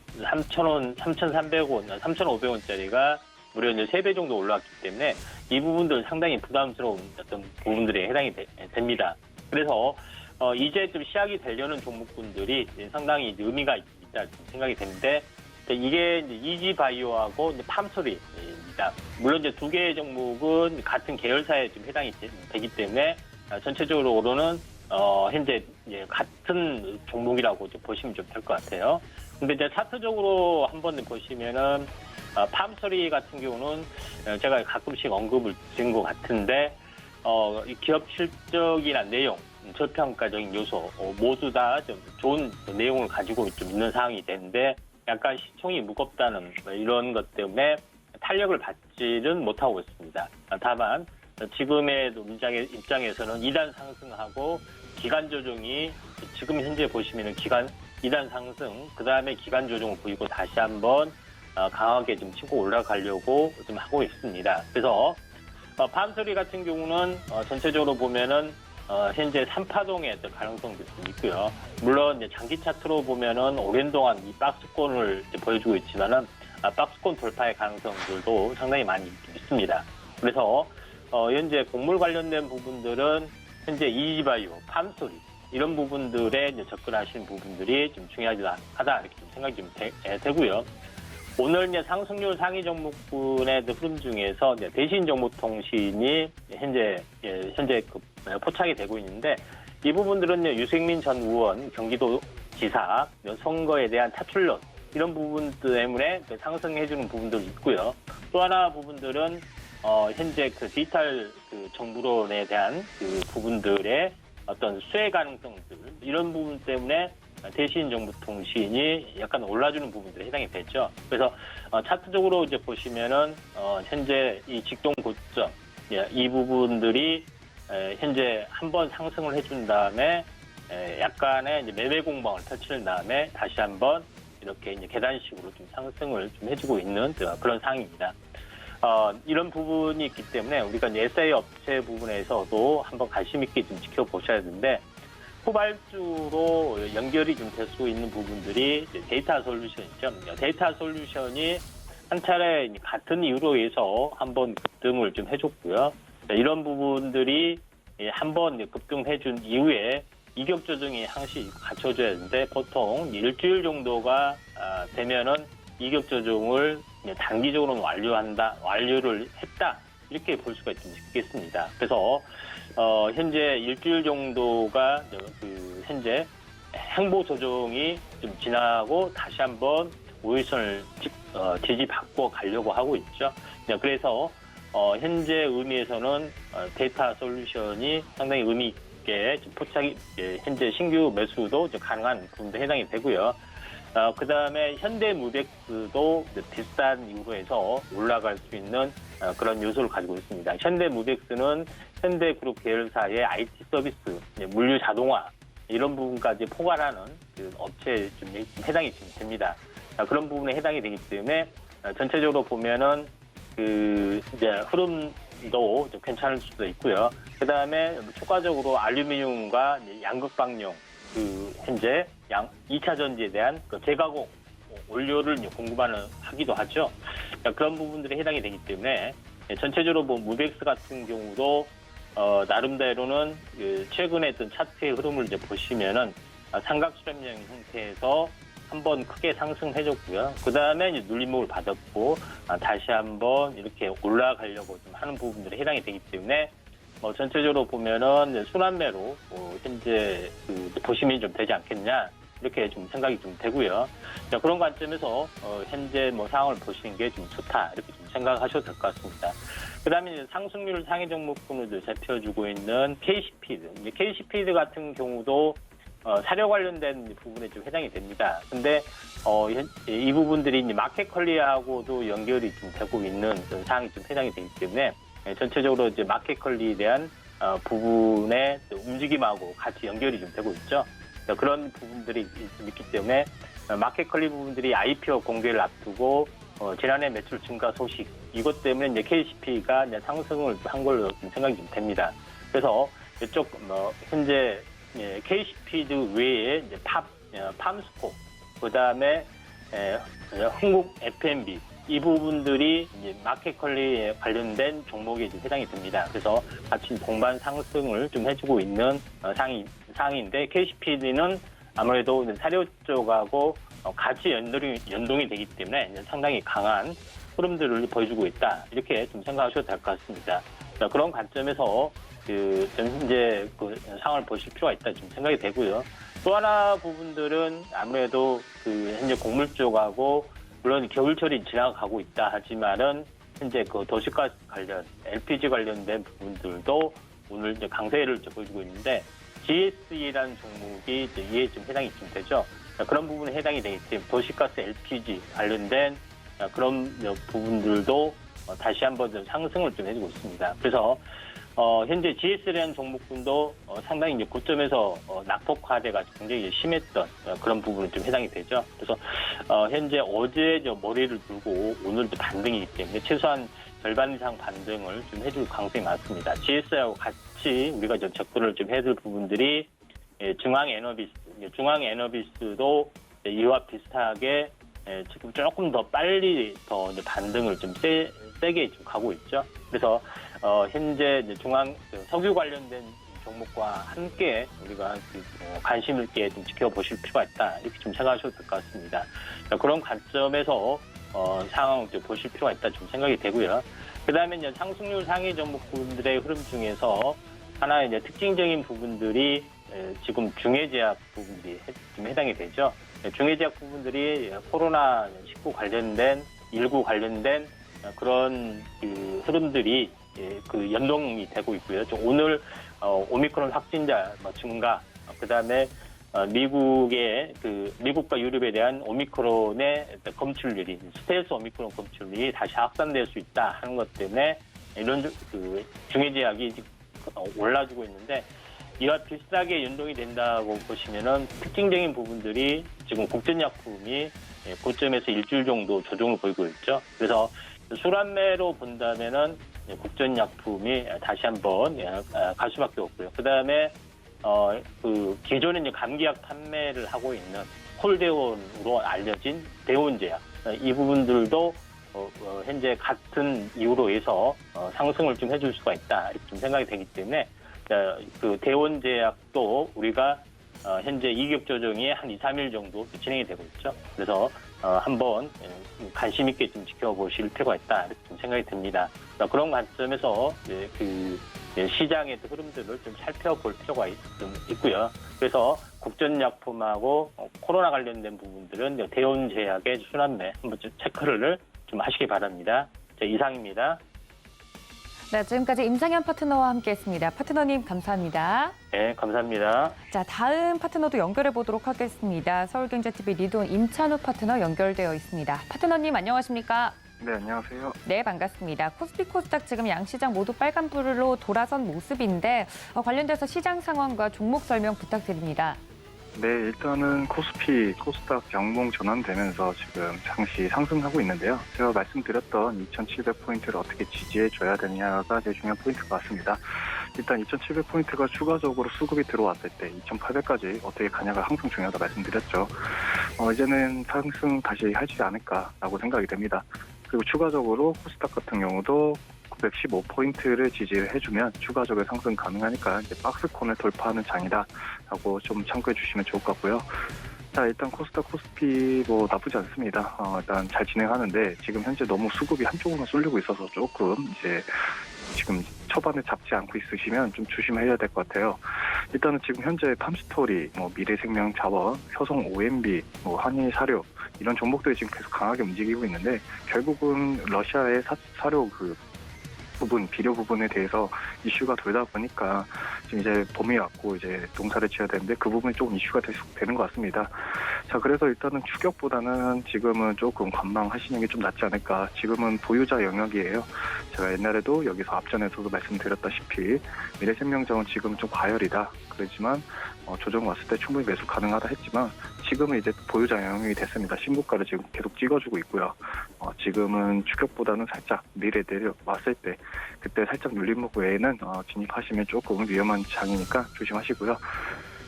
3,300원, 3,500원짜리가 무려 이제 3배 정도 올라왔기 때문에 이 부분들 상당히 부담스러운 어떤 부분들에 해당이 됩니다. 그래서 이제 좀 시작이 되려는 종목군들이 상당히 의미가 있다 생각이 되는데, 이게 이제 이지바이오하고 이제 팜소리입니다. 물론 이제 두 개의 종목은 같은 계열사에 좀 해당이 되기 때문에 전체적으로는 현재 같은 종목이라고 좀 보시면 좀 될 것 같아요. 근데 이제 차트적으로 한번 보시면은 팜소리 같은 경우는 제가 가끔씩 언급을 드린 것 같은데, 이 기업 실적이나 내용, 저평가적인 요소 모두 다 좀 좋은 내용을 가지고 좀 있는 상황이 되는데, 약간 시총이 무겁다는 이런 것 때문에 탄력을 받지는 못하고 있습니다. 다만 지금의 입장에서는 2단 상승하고 기간 조정이 지금 현재 보시면은 2단 상승, 그 다음에 기간 조정을 보이고 다시 한번 강하게 좀 치고 올라가려고 좀 하고 있습니다. 그래서 팜소리 같은 경우는 전체적으로 보면은 현재 3파동의 가능성도 좀 있고요. 물론 이제 장기 차트로 보면은 오랜 동안 이 박스권을 보여주고 있지만은 박스권 돌파의 가능성들도 상당히 많이 있습니다. 그래서 현재 곡물 관련된 부분들은 현재 이지바이오, 팜소리 이런 부분들에 이제 접근하시는 부분들이 좀 중요하다 이렇게 좀 생각이 좀 되고요. 오늘 이제 상승률 상위 종목군의 흐름 중에서 이제 대신정보통신이 현재 포착이 되고 있는데, 이 부분들은 유승민 전 의원 경기도지사 선거에 대한 차출론 이런 부분 때문에 상승해주는 부분들이 있고요. 또 하나 부분들은 현재 그 디지털 그 정보론에 대한 그 부분들의 어떤 수혜 가능성들 이런 부분 때문에 대신정보통신이 약간 올라주는 부분들에 해당이 됐죠. 그래서 차트적으로 이제 보시면은 현재 이 직동 고점 이 부분들이 현재 한번 상승을 해준 다음에 약간의 이제 매매 공방을 펼친 다음에 다시 한번 이렇게 이제 계단식으로 좀 상승을 좀 해주고 있는 그런 상황입니다. 이런 부분이 있기 때문에 우리가 이제 SI 업체 부분에서도 한번 관심 있게 좀 지켜보셔야 되는데 후발주로 연결이 좀 될 수 있는 부분들이 데이터 솔루션이죠. 데이터 솔루션이 한 차례 같은 이유로 해서 한번 급등을 좀 해줬고요. 이런 부분들이 한번 급등해준 이후에 이격 조정이 항시 갖춰져야 되는데 보통 일주일 정도가 되면은 이격 조정을 단기적으로는 완료를 했다 이렇게 볼 수가 있겠습니다. 그래서 현재 일주일 정도가 그 현재 행보 조정이 좀 지나고 다시 한번 5일선을 지지받고 가려고 하고 있죠. 그래서 현재 의미에서는 데이터 솔루션이 상당히 의미 있게 포착이 현재 신규 매수도 가능한 부분도 해당이 되고요. 그 다음에 현대무벡스도 비슷한 이유로 해서 올라갈 수 있는 그런 요소를 가지고 있습니다. 현대무벡스는 현대그룹 계열사의 IT 서비스, 물류 자동화 이런 부분까지 포괄하는 그 업체에 좀 해당이 됩니다. 그런 부분에 해당이 되기 때문에 전체적으로 보면은 그 이제 흐름도 좀 괜찮을 수도 있고요. 그 다음에 추가적으로 알루미늄과 양극방용 그 현재 2차 전지에 대한 그 재가공 원료를 공급하기도 하죠. 그런 부분들이 해당이 되기 때문에 전체적으로 뭐 무벡스 같은 경우도 나름대로는 그 최근에 어떤 차트의 흐름을 이제 보시면은 삼각 수렴형 형태에서 한번 크게 상승해줬고요. 그 다음에 이제 눌림목을 받았고 다시 한번 이렇게 올라가려고 좀 하는 부분들이 해당이 되기 때문에 전체적으로 보면은 순환매로 현재 보시면 좀 되지 않겠냐 이렇게 좀 생각이 좀 되고요. 그런 관점에서 현재 상황을 보시는 게 좀 좋다 이렇게 좀 생각하셔도 될 것 같습니다. 그다음에 상승률 상위 종목군을 살펴주고 있는 KC피드. KC피드 같은 경우도 사료 관련된 부분에 좀 해당이 됩니다. 근데 이 부분들이 이제 마켓컬리하고도 연결이 좀 되고 있는 그런 사항이 좀 해당이 되기 때문에 전체적으로 이제 마켓컬리에 대한 부분의 움직임하고 같이 연결이 좀 되고 있죠. 그런 부분들이 좀 있기 때문에 마켓컬리 부분들이 IPO 공개를 앞두고 지난해 매출 증가 소식 이것 때문에 이제 KCP가 이제 상승을 한 걸로 좀 생각이 좀 됩니다. 그래서 이쪽 현재 KCP드 외에 이제 팜스코 그다음에 흥국 F&B 이 부분들이 이제 마켓컬리에 관련된 종목에 해당이 됩니다. 그래서 같이 동반 상승을 좀 해주고 있는 상황인데 KCPD는 아무래도 사료 쪽하고 같이 연동이 되기 때문에 상당히 강한 흐름들을 보여주고 있다 이렇게 좀 생각하셔도 될 것 같습니다. 그런 관점에서 현재 그 상황을 보실 필요가 있다 좀 생각이 되고요. 또 하나 부분들은 아무래도 현재 곡물 쪽하고 물론 겨울철이 지나가고 있다 하지만은 현재 도시가스 관련 LPG 관련된 부분들도 오늘 이제 강세를 보여주고 있는데 GSE라는 종목이 이에 좀 해당이 좀 되죠. 그런 부분에 해당이 되기 때문에 도시가스 LPG 관련된 그런 부분들도 다시 한번 좀 상승을 좀 해주고 있습니다. 그래서 현재 GS라는 종목군도 상당히 이제 고점에서 낙폭화대가 굉장히 심했던 그런 부분은 좀 해당이 되죠. 그래서 현재 어제 머리를 들고 오늘도 반등이기 때문에 최소한 절반 이상 반등을 좀 해줄 가능성이 많습니다. GS하고 같이 우리가 접근을 좀 해줄 부분들이 중앙에너비스도 이와 비슷하게 지금 조금 더 빨리 더 반등을 좀 세게 좀 가고 있죠. 그래서 현재 석유 관련된 종목과 함께 우리가 관심 있게 좀 지켜보실 필요가 있다 이렇게 좀 생각하셔도 될 것 같습니다. 그런 관점에서 상황을 좀 보실 필요가 있다 좀 생각이 되고요. 그다음에 이제 상승률 상위 종목군들의 흐름 중에서 하나 이제 특징적인 부분들이 지금 중해제약 부분들이 좀 해당이 되죠. 중해제약 부분들이 코로나19 관련된 19 관련된 그런 그 흐름들이 그 연동이 되고 있고요. 오늘 오미크론 확진자 증가, 그다음에 미국과 유럽에 대한 오미크론의 검출률이 스텔스 오미크론 검출률이 다시 확산될 수 있다 하는 것 때문에 이런 그 중해제약이 올라주고 있는데 이와 비슷하게 연동이 된다고 보시면은 특징적인 부분들이 지금 국전약품이 고점에서 일주일 정도 조정을 보이고 있죠. 그래서 술안매로 본다면은 국전약품이 다시 한번 갈 수밖에 없고요. 그 다음에 그 기존에 이제 감기약 판매를 하고 있는 콜데온으로 알려진 대온제약 이 부분들도 현재 같은 이유로 해서 상승을 좀 해줄 수가 있다 이렇게 좀 생각이 되기 때문에 그 대온제약도 우리가 현재 이격 조정이 한 2, 3일 정도 진행이 되고 있죠. 그래서 한번 관심 있게 좀 지켜보실 필요가 있다 이렇게 좀 생각이 듭니다. 그런 관점에서 그 시장의 흐름들을 좀 살펴볼 필요가 좀 있고요. 그래서 국전약품하고 코로나 관련된 부분들은 대온제약의 순환매 한번 좀 체크를 좀 하시기 바랍니다. 이상입니다. 네, 지금까지 임상현 파트너와 함께했습니다. 파트너님 감사합니다. 네, 감사합니다. 자, 다음 파트너도 연결해 보도록 하겠습니다. 서울경제TV 리돈 임찬우 파트너 연결되어 있습니다. 파트너님 안녕하십니까? 네, 안녕하세요. 네, 반갑습니다. 코스피 코스닥 지금 양시장 모두 빨간불로 돌아선 모습인데 관련돼서 시장 상황과 종목 설명 부탁드립니다. 네, 일단은 코스피, 코스닥 양봉 전환되면서 지금 잠시 상승하고 있는데요. 제가 말씀드렸던 2,700포인트를 어떻게 지지해줘야 되냐가 제일 중요한 포인트가 같습니다. 일단 2,700포인트가 추가적으로 수급이 들어왔을 때 2,800까지 어떻게 가냐가 항상 중요하다 말씀드렸죠. 이제는 상승 다시 하지 않을까라고 생각이 됩니다. 그리고 추가적으로 코스닥 같은 경우도 915포인트를 지지를 해주면 추가적으로 상승 가능하니까 이제 박스권을 돌파하는 장이다라고 좀 참고해 주시면 좋을 것 같고요. 자, 일단 코스닥, 코스피 뭐 나쁘지 않습니다. 일단 잘 진행하는데 지금 현재 너무 수급이 한쪽으로만 쏠리고 있어서 조금 이제 지금 초반에 잡지 않고 있으시면 좀 조심해야 될 것 같아요. 일단은 지금 현재 팜스토리, 미래생명자원, 효성 OMB, 한일사료 이런 종목들이 지금 계속 강하게 움직이고 있는데 결국은 러시아의 사료 그 부분, 비료 부분에 대해서 이슈가 돌다 보니까 지금 이제 봄이 왔고 이제 농사를 지어야 되는데 그 부분이 조금 이슈가 되는 것 같습니다. 자, 그래서 일단은 추격보다는 지금은 조금 관망하시는 게 좀 낫지 않을까. 지금은 보유자 영역이에요. 제가 옛날에도 여기서 앞전에서도 말씀드렸다시피 미래생명자원 지금 좀 과열이다. 그렇지만 조정 왔을 때 충분히 매수 가능하다 했지만 지금은 이제 보유자 영역이 됐습니다. 신고가를 지금 계속 찍어주고 있고요. 지금은 추격보다는 살짝 내려왔을 때 그때 살짝 눌림목 외에는 진입하시면 조금 위험한 장이니까 조심하시고요.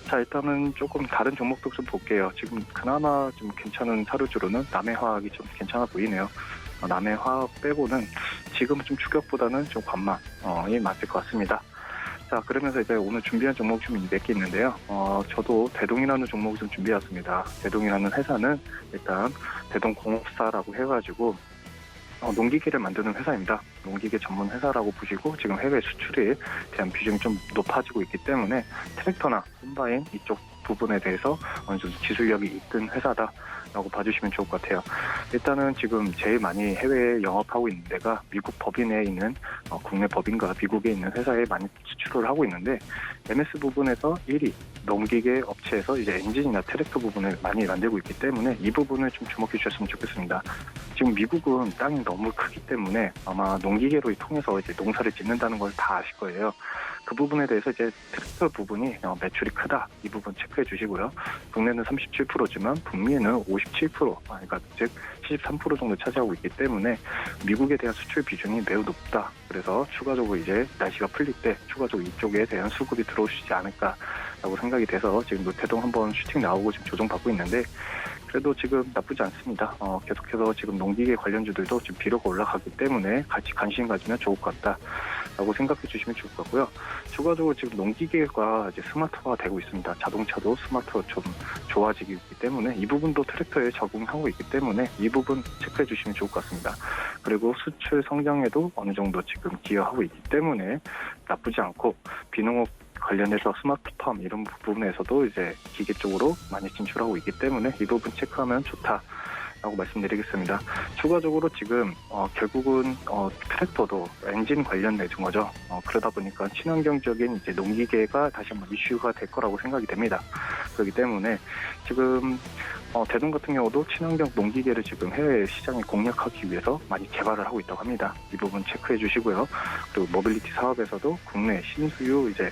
자, 일단은 조금 다른 종목도 좀 볼게요. 지금 그나마 좀 괜찮은 사료주로는 남해화학이 좀 괜찮아 보이네요. 남해화학 빼고는 지금은 좀 추격보다는 좀 관망이 맞을 것 같습니다. 자, 그러면서 이제 오늘 준비한 종목이 좀 몇 개 있는데요. 저도 대동이라는 종목을 좀 준비해왔습니다. 대동이라는 회사는 일단 대동공업사라고 해가지고 농기계를 만드는 회사입니다. 농기계 전문 회사라고 보시고 지금 해외 수출에 대한 비중이 좀 높아지고 있기 때문에 트랙터나 콤바인 이쪽 부분에 대해서 어느 정도 기술력이 있던 회사다라고 봐주시면 좋을 것 같아요. 일단은 지금 제일 많이 해외에 영업하고 있는 데가 미국 법인에 있는 국내 법인과 미국에 있는 회사에 많이 수출을 하고 있는데 MS 부분에서 1위 농기계 업체에서 이제 엔진이나 트랙터 부분을 많이 만들고 있기 때문에 이 부분을 좀 주목해 주셨으면 좋겠습니다. 지금 미국은 땅이 너무 크기 때문에 아마 농기계로 통해서 이제 농사를 짓는다는 걸 다 아실 거예요. 그 부분에 대해서 이제 트랙터 부분이 매출이 크다. 이 부분 체크해 주시고요. 국내는 37%지만 북미에는 57%, 그러니까 즉 73% 정도 차지하고 있기 때문에 미국에 대한 수출 비중이 매우 높다. 그래서 추가적으로 이제 날씨가 풀릴 때 추가적으로 이쪽에 대한 수급이 들어오시지 않을까라고 생각이 돼서 지금 노태동 한번 슈팅 나오고 지금 조정받고 있는데 그래도 지금 나쁘지 않습니다. 계속해서 지금 농기계 관련주들도 지금 비료가 올라가기 때문에 같이 관심 가지면 좋을 것 같다라고 생각해 주시면 좋을 것 같고요. 추가적으로 지금 농기계가 이제 스마트화가 되고 있습니다. 자동차도 스마트화 좀 좋아지기 때문에 이 부분도 트랙터에 적응하고 있기 때문에 이 부분 체크해 주시면 좋을 것 같습니다. 그리고 수출 성장에도 어느 정도 지금 기여하고 있기 때문에 나쁘지 않고 비농업 관련해서 스마트팜 이런 부분에서도 이제 기계 쪽으로 많이 진출하고 있기 때문에 이 부분 체크하면 좋다라고 말씀드리겠습니다. 추가적으로 지금 결국은 트랙터도 엔진 관련된 거죠. 그러다 보니까 친환경적인 이제 농기계가 다시 한번 이슈가 될 거라고 생각이 됩니다. 그렇기 때문에 지금 대동 같은 경우도 친환경 농기계를 지금 해외 시장에 공략하기 위해서 많이 개발을 하고 있다고 합니다. 이 부분 체크해 주시고요. 그리고 모빌리티 사업에서도 국내 신수요 이제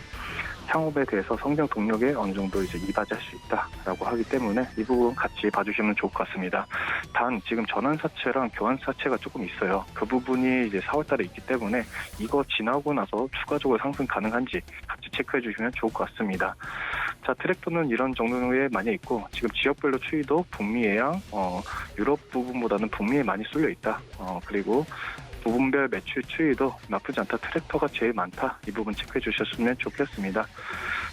창업에 대해서 성장 동력에 어느 정도 이제 이바지할 수 있다라고 하기 때문에 이 부분 같이 봐주시면 좋을 것 같습니다. 단 지금 전환사채랑 교환사채가 조금 있어요. 그 부분이 이제 4월달에 있기 때문에 이거 지나고 나서 추가적으로 상승 가능한지 같이 체크해 주시면 좋을 것 같습니다. 자, 트랙터는 이런 정도에 많이 있고 지금 지역별로 추이도 북미해양, 유럽 부분보다는 북미에 많이 쏠려 있다. 그리고 부분별 매출 추이도 나쁘지 않다. 트랙터가 제일 많다. 이 부분 체크해 주셨으면 좋겠습니다.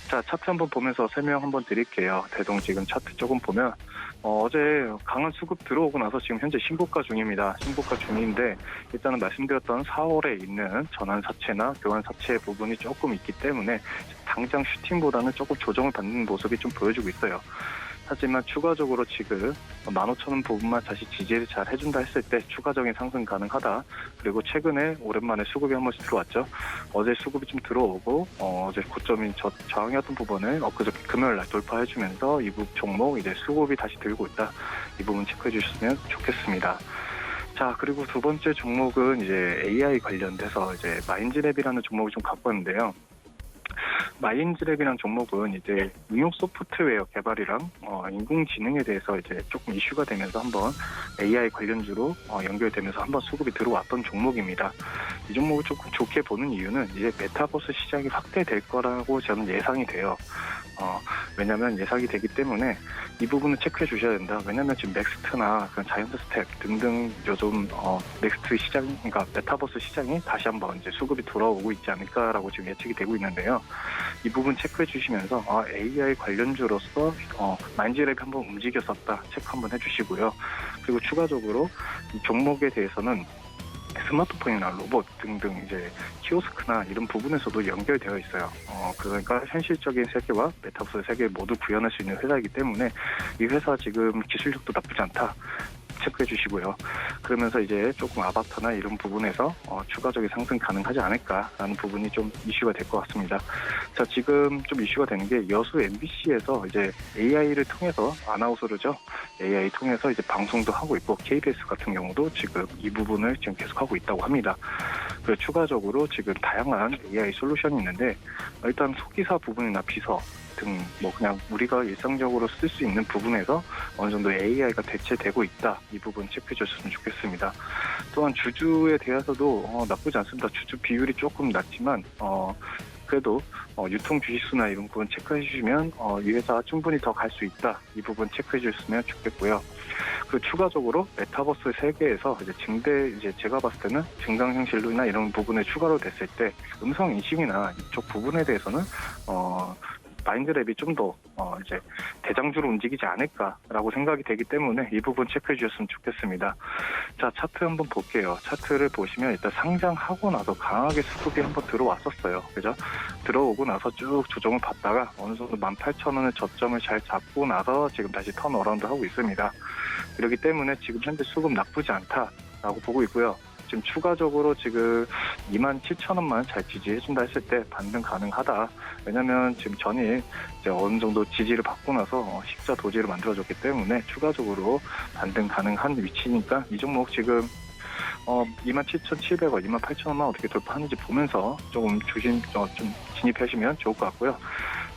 자, 차트 한번 보면서 설명 한번 드릴게요. 대동 지금 차트 조금 보면 어제 강한 수급 들어오고 나서 지금 현재 신고가 중입니다. 신고가 중인데 일단은 말씀드렸던 4월에 있는 전환사채나 교환사채 부분이 조금 있기 때문에 당장 슈팅보다는 조금 조정을 받는 모습이 좀 보여주고 있어요. 하지만 추가적으로 지금 15,000원 부분만 다시 지지를 잘 해준다 했을 때 추가적인 상승 가능하다. 그리고 최근에 오랜만에 수급이 한 번씩 들어왔죠. 어제 수급이 좀 들어오고 어제 고점인 저항이었던 부분을 엊그저께 금요일날 돌파해주면서 이 종목 이제 수급이 다시 들고 있다. 이 부분 체크해 주셨으면 좋겠습니다. 자, 그리고 두 번째 종목은 이제 AI 관련돼서 이제 마인즈랩이라는 종목을 좀 갖고 왔는데요. 마인즈랩이라는 종목은 이제 응용 소프트웨어 개발이랑 인공지능에 대해서 이제 조금 이슈가 되면서 한번 AI 관련주로 연결되면서 한번 수급이 들어왔던 종목입니다. 이 종목을 조금 좋게 보는 이유는 이제 메타버스 시장이 확대될 거라고 저는 예상이 돼요. 왜냐하면 예상이 되기 때문에 이 부분을 체크해 주셔야 된다. 왜냐하면 지금 넥스트나 그런 자이언트 스텝 등등 요즘 넥스트 시장, 그러니까 메타버스 시장이 다시 한번 이제 수급이 돌아오고 있지 않을까라고 지금 예측이 되고 있는데요. 이 부분 체크해 주시면서 AI 관련주로서 마인즈랩이 한번 움직였었다 체크 한번 해주시고요. 그리고 추가적으로 이 종목에 대해서는 스마트폰이나 로봇 등등 이제 키오스크나 이런 부분에서도 연결되어 있어요. 그러니까 현실적인 세계와 메타버스 세계 모두 구현할 수 있는 회사이기 때문에 이 회사 지금 기술력도 나쁘지 않다. 체크해 주시고요. 그러면서 이제 조금 아바타나 이런 부분에서 추가적인 상승 가능하지 않을까라는 부분이 좀 이슈가 될 것 같습니다. 자, 지금 좀 이슈가 되는 게 여수 MBC에서 이제 AI를 통해서 아나운서르죠. AI 통해서 이제 방송도 하고 있고 KBS 같은 경우도 지금 이 부분을 지금 계속하고 있다고 합니다. 그리고 추가적으로 지금 다양한 AI 솔루션이 있는데 일단 소기사 부분이나 비서 등 뭐 그냥 우리가 일상적으로 쓸 수 있는 부분에서 어느 정도 AI가 대체되고 있다. 이 부분 체크해 주셨으면 좋겠습니다. 또한 주주에 대해서도 나쁘지 않습니다. 주주 비율이 조금 낮지만 그래도 유통 주식수나 이런 부분 체크해 주시면 이 회사 충분히 더 갈 수 있다. 이 부분 체크해 주셨으면 좋겠고요. 그리고 추가적으로 메타버스 세계에서 이제 증대 이제 제가 봤을 때는 증강현실이나 이런 부분에 추가로 됐을 때 음성 인식이나 이쪽 부분에 대해서는 마인드랩이 좀 더 이제 대장주로 움직이지 않을까라고 생각이 되기 때문에 이 부분 체크해 주셨으면 좋겠습니다. 자, 차트 한번 볼게요. 차트를 보시면 일단 상장하고 나서 강하게 수급이 한번 들어왔었어요. 그죠? 들어오고 나서 쭉 조정을 받다가 어느 정도 18,000원을 저점을 잘 잡고 나서 지금 다시 턴어라운드 하고 있습니다. 그렇기 때문에 지금 현재 수급 나쁘지 않다라고 보고 있고요. 지금 추가적으로 지금 27,000원만 잘 지지해준다 했을 때 반등 가능하다. 왜냐면 지금 전일 이제 어느 정도 지지를 받고 나서 십자 도지를 만들어줬기 때문에 추가적으로 반등 가능한 위치니까 이 종목 지금 27,700원, 28,000원만 어떻게 돌파하는지 보면서 조금 좀 진입하시면 좋을 것 같고요.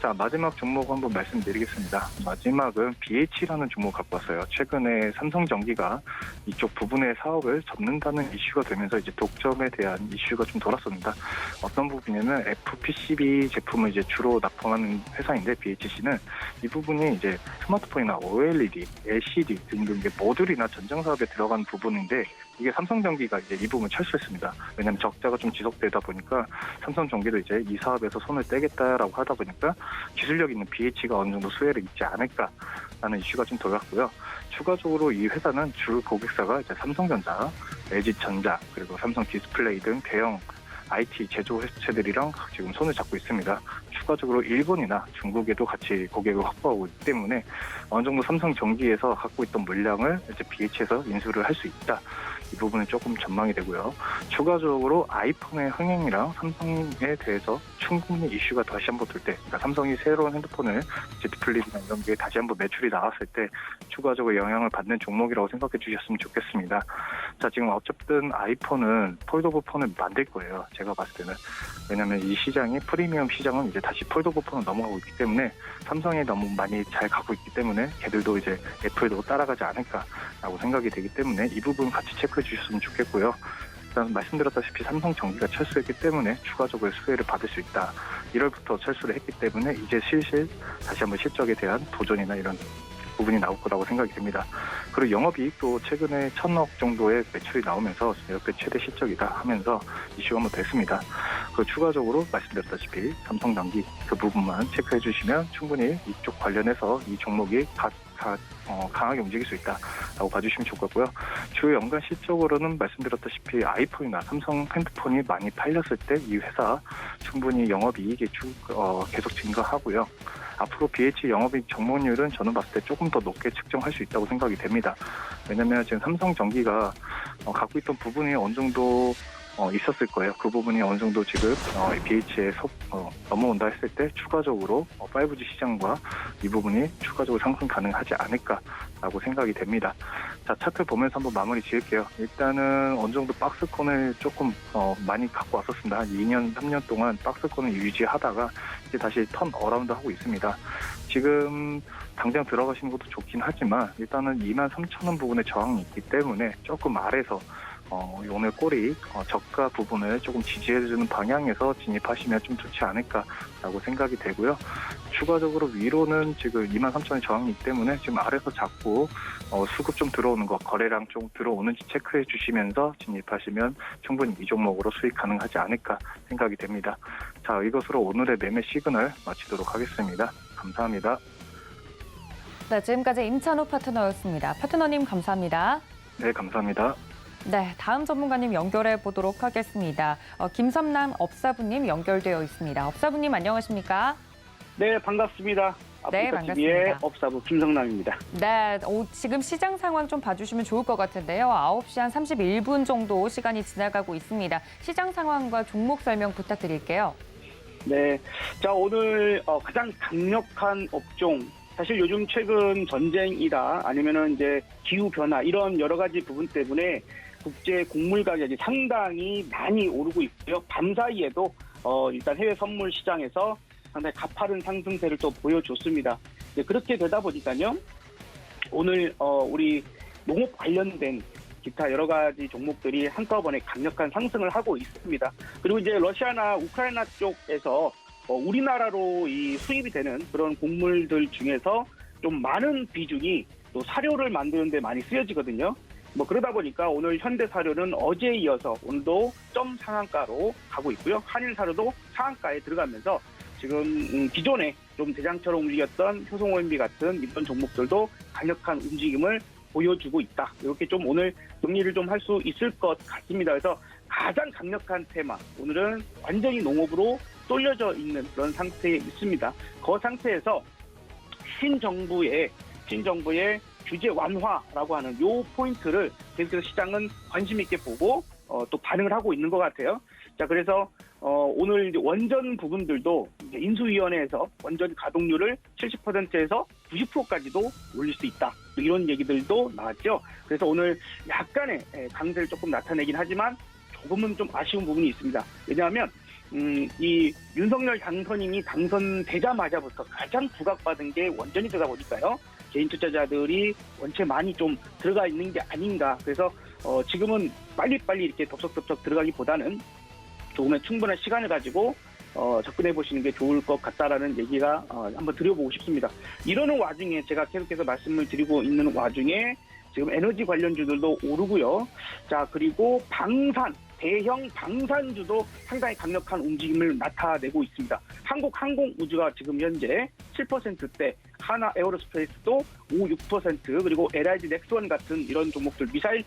자, 마지막 종목 한번 말씀드리겠습니다. 마지막은 BH라는 종목 갖고 왔어요. 최근에 삼성전기가 이쪽 부분의 사업을 접는다는 이슈가 되면서 이제 독점에 대한 이슈가 좀 돌았습니다. 어떤 부분이냐면 FPCB 제품을 이제 주로 납품하는 회사인데 BHC는 이 부분이 이제 스마트폰이나 OLED, LCD 등등 모듈이나 전장 사업에 들어간 부분인데 이게 삼성전기가 이제 이 부분 철수했습니다. 왜냐하면 적자가 좀 지속되다 보니까 삼성전기도 이제 이 사업에서 손을 떼겠다라고 하다 보니까 기술력 있는 BH가 어느 정도 수혜를 잊지 않을까라는 이슈가 좀 돌았고요. 추가적으로 이 회사는 주 고객사가 이제 삼성전자, LG전자 그리고 삼성 디스플레이 등 대형 IT 제조 회사들이랑 지금 손을 잡고 있습니다. 추가적으로 일본이나 중국에도 같이 고객을 확보하고 있기 때문에 어느 정도 삼성전기에서 갖고 있던 물량을 이제 BH에서 인수를 할 수 있다. 이 부분은 조금 전망이 되고요. 추가적으로 아이폰의 흥행이랑 삼성에 대해서 충분히 이슈가 다시 한번 돌 때, 그러니까 삼성이 새로운 핸드폰을 Z 플립이나 이런 게 다시 한번 매출이 나왔을 때 추가적으로 영향을 받는 종목이라고 생각해 주셨으면 좋겠습니다. 자, 지금 어쨌든 아이폰은 폴더블 폰을 만들 거예요. 제가 봤을 때는. 왜냐하면 이 시장이 프리미엄 시장은 이제 다시 폴더블 폰으로 넘어가고 있기 때문에 삼성이 너무 많이 잘 가고 있기 때문에 걔들도 이제 애플도 따라가지 않을까라고 생각이 되기 때문에 이 부분 같이 체크해 주셨으면 좋겠고요. 일단 말씀드렸다시피 삼성전기가 철수했기 때문에 추가적으로 수혜를 받을 수 있다. 1월부터 철수를 했기 때문에 이제 슬슬 다시 한번 실적에 대한 도전이나 이런 부분이 나올 거라고 생각이 됩니다. 그리고 영업이익도 최근에 1,000억 정도의 매출이 나오면서 역대 최대 실적이다 하면서 이슈가 한번 됐습니다. 그 추가적으로 말씀드렸다시피 삼성전기 그 부분만 체크해 주시면 충분히 이쪽 관련해서 이 종목이 강하게 움직일 수 있다라고 봐주시면 좋을 거고요. 주요 연간 실적으로는 말씀드렸다시피 아이폰이나 삼성 핸드폰이 많이 팔렸을 때 이 회사 충분히 영업이익이 계속 증가하고요. 앞으로 BH 영업이익 정목률은 저는 봤을 때 조금 더 높게 측정할 수 있다고 생각이 됩니다. 왜냐하면 지금 삼성전기가 갖고 있던 부분이 어느 정도 있었을 거예요. 그 부분이 어느 정도 지금 BH에 넘어온다 했을 때 추가적으로 5G 시장과 이 부분이 추가적으로 상승 가능하지 않을까라고 생각이 됩니다. 자, 차트 보면서 한번 마무리 지을게요. 일단은 어느 정도 박스권을 조금 많이 갖고 왔었습니다. 한 2년, 3년 동안 박스권을 유지하다가 이제 다시 턴 어라운드 하고 있습니다. 지금 당장 들어가시는 것도 좋긴 하지만 일단은 23,000원 부분에 저항이 있기 때문에 조금 아래서 오늘 꼬리 저가 부분을 조금 지지해주는 방향에서 진입하시면 좀 좋지 않을까라고 생각이 되고요. 추가적으로 위로는 지금 23,000원의 저항이 있기 때문에 지금 아래서 잡고 수급 좀 들어오는 거, 거래량 좀 들어오는지 체크해 주시면서 진입하시면 충분히 이 종목으로 수익 가능하지 않을까 생각이 됩니다. 자, 이것으로 오늘의 매매 시그널 마치도록 하겠습니다. 감사합니다. 네, 지금까지 임찬호 파트너였습니다. 파트너님 감사합니다. 네, 감사합니다. 네, 다음 전문가님 연결해 보도록 하겠습니다. 김섬남 업사부님 연결되어 있습니다. 업사부님 안녕하십니까? 네, 반갑습니다. 네, 아프리카TV의 반갑습니다. 업사부 김성남입니다. 네, 지금 시장 상황 좀 봐주시면 좋을 것 같은데요. 9시 한 31분 정도 시간이 지나가고 있습니다. 시장 상황과 종목 설명 부탁드릴게요. 네, 자, 오늘 가장 강력한 업종, 사실 요즘 최근 전쟁이다 아니면은 이제 기후 변화 이런 여러 가지 부분 때문에 국제 곡물 가격이 상당히 많이 오르고 있고요. 밤 사이에도 일단 해외 선물 시장에서 상당히 가파른 상승세를 또 보여줬습니다. 이제 그렇게 되다 보니까요, 오늘 우리 농업 관련된 기타 여러 가지 종목들이 한꺼번에 강력한 상승을 하고 있습니다. 그리고 이제 러시아나 우크라이나 쪽에서 우리나라로 이 수입이 되는 그런 곡물들 중에서 좀 많은 비중이 또 사료를 만드는 데 많이 쓰여지거든요. 그러다 보니까 오늘 현대사료는 어제에 이어서 오늘도 점 상한가로 가고 있고요. 한일사료도 상한가에 들어가면서 지금 기존에 좀 대장처럼 움직였던 효성OMB 같은 이런 종목들도 강력한 움직임을 보여주고 있다. 이렇게 좀 오늘 정리를 좀 할 수 있을 것 같습니다. 그래서 가장 강력한 테마, 오늘은 완전히 농업으로 쏠려져 있는 그런 상태에 있습니다. 그 상태에서 신정부의 규제 완화라고 하는 요 포인트를 계속해서 시장은 관심 있게 보고 또 반응을 하고 있는 것 같아요. 자, 그래서 오늘 이제 원전 부분들도 이제 인수위원회에서 원전 가동률을 70%에서 90%까지도 올릴 수 있다. 이런 얘기들도 나왔죠. 그래서 오늘 약간의 강세를 조금 나타내긴 하지만 조금은 좀 아쉬운 부분이 있습니다. 왜냐하면 이 윤석열 당선인이 당선되자마자부터 가장 부각받은 게 원전이 되다 보니까요. 개인 투자자들이 원체 많이 좀 들어가 있는 게 아닌가. 그래서 지금은 빨리빨리 이렇게 덥석덥석 들어가기보다는 조금의 충분한 시간을 가지고 접근해 보시는 게 좋을 것 같다라는 얘기가 한번 드려보고 싶습니다. 이러는 와중에 제가 계속해서 말씀을 드리고 있는 와중에 지금 에너지 관련주들도 오르고요. 자, 그리고 대형 방산주도 상당히 강력한 움직임을 나타내고 있습니다. 한국항공우주가 지금 현재 7%대 하나 에어로스페이스도 5-6%, 그리고 LIG 넥스원 같은 이런 종목들, 미사일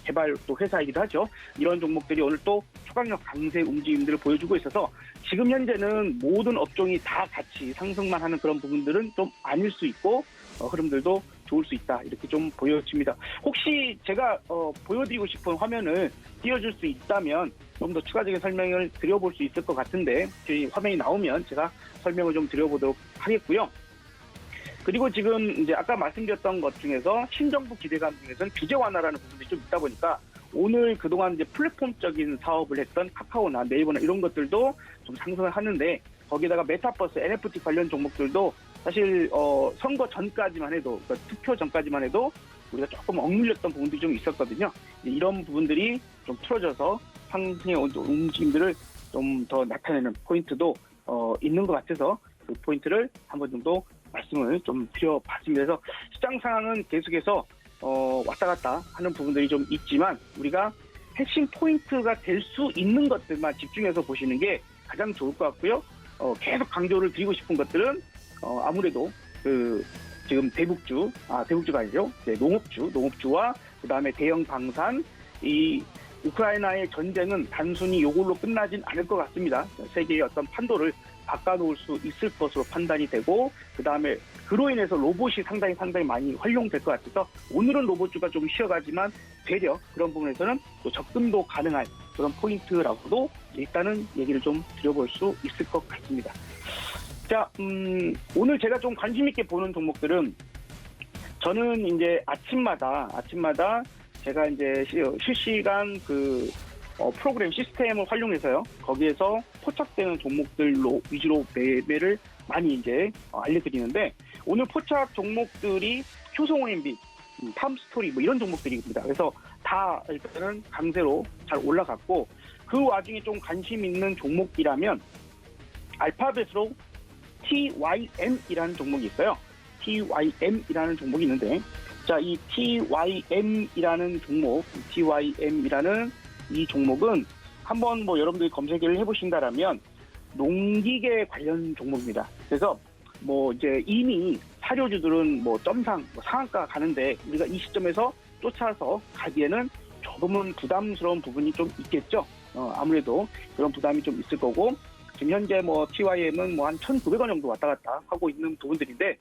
개발 또 회사이기도 하죠. 이런 종목들이 오늘 또 초강력 강세 움직임들을 보여주고 있어서 지금 현재는 모든 업종이 다 같이 상승만 하는 그런 부분들은 좀 아닐 수 있고 흐름들도 좋을 수 있다, 이렇게 좀 보여집니다. 혹시 제가 보여드리고 싶은 화면을 띄워줄 수 있다면 좀 더 추가적인 설명을 드려볼 수 있을 것 같은데, 저희 화면이 나오면 제가 설명을 좀 드려보도록 하겠고요. 그리고 지금 이제 아까 말씀드렸던 것 중에서 신정부 기대감 중에서는 규제 완화라는 부분들이 좀 있다 보니까 오늘 그동안 이제 플랫폼적인 사업을 했던 카카오나 네이버나 이런 것들도 좀 상승을 하는데, 거기다가 메타버스, NFT 관련 종목들도 사실 선거 전까지만 해도, 그러니까 투표 전까지만 해도 우리가 조금 억눌렸던 부분들이 좀 있었거든요. 이런 부분들이 좀 풀어져서 상승의 움직임들을 좀 더 나타내는 포인트도 있는 것 같아서 그 포인트를 한 번 정도 말씀을 좀 드려봤습니다. 그래서 시장 상황은 계속해서 왔다 갔다 하는 부분들이 좀 있지만 우리가 핵심 포인트가 될 수 있는 것들만 집중해서 보시는 게 가장 좋을 것 같고요. 계속 강조를 드리고 싶은 것들은 아무래도 그 지금 대북주가 아니죠. 네, 농업주와 그다음에 대형 방산, 이 우크라이나의 전쟁은 단순히 이걸로 끝나진 않을 것 같습니다. 세계의 어떤 판도를 바꿔놓을 수 있을 것으로 판단이 되고, 그 다음에 그로 인해서 로봇이 상당히 많이 활용될 것 같아서 오늘은 로봇주가 좀 쉬어가지만 되려 그런 부분에서는 또 접근도 가능한 그런 포인트라고도 일단은 얘기를 좀 드려볼 수 있을 것 같습니다. 자, 오늘 제가 좀 관심 있게 보는 종목들은, 저는 이제 아침마다 제가 이제 실시간 그 프로그램 시스템을 활용해서요, 거기에서 포착되는 종목들로 위주로 매매를 많이 이제 알려드리는데, 오늘 포착 종목들이 효성OMB, 팜스토리 뭐 이런 종목들입니다. 그래서 다 일단은 강세로 잘 올라갔고, 그 와중에 좀 관심 있는 종목이라면 알파벳으로 TYM이라는 종목이 있어요. TYM이라는 종목이 있는데, 자, 이 TYM이라는 이 종목은 한번 뭐 여러분들이 검색을 해보신다라면 농기계 관련 종목입니다. 그래서 뭐 이제 이미 사료주들은 뭐 점상, 상한가 가는데 우리가 이 시점에서 쫓아서 가기에는 조금은 부담스러운 부분이 좀 있겠죠. 아무래도 그런 부담이 좀 있을 거고, 지금 현재 뭐 TYM은 뭐 한 1,900원 정도 왔다 갔다 하고 있는 부분들인데,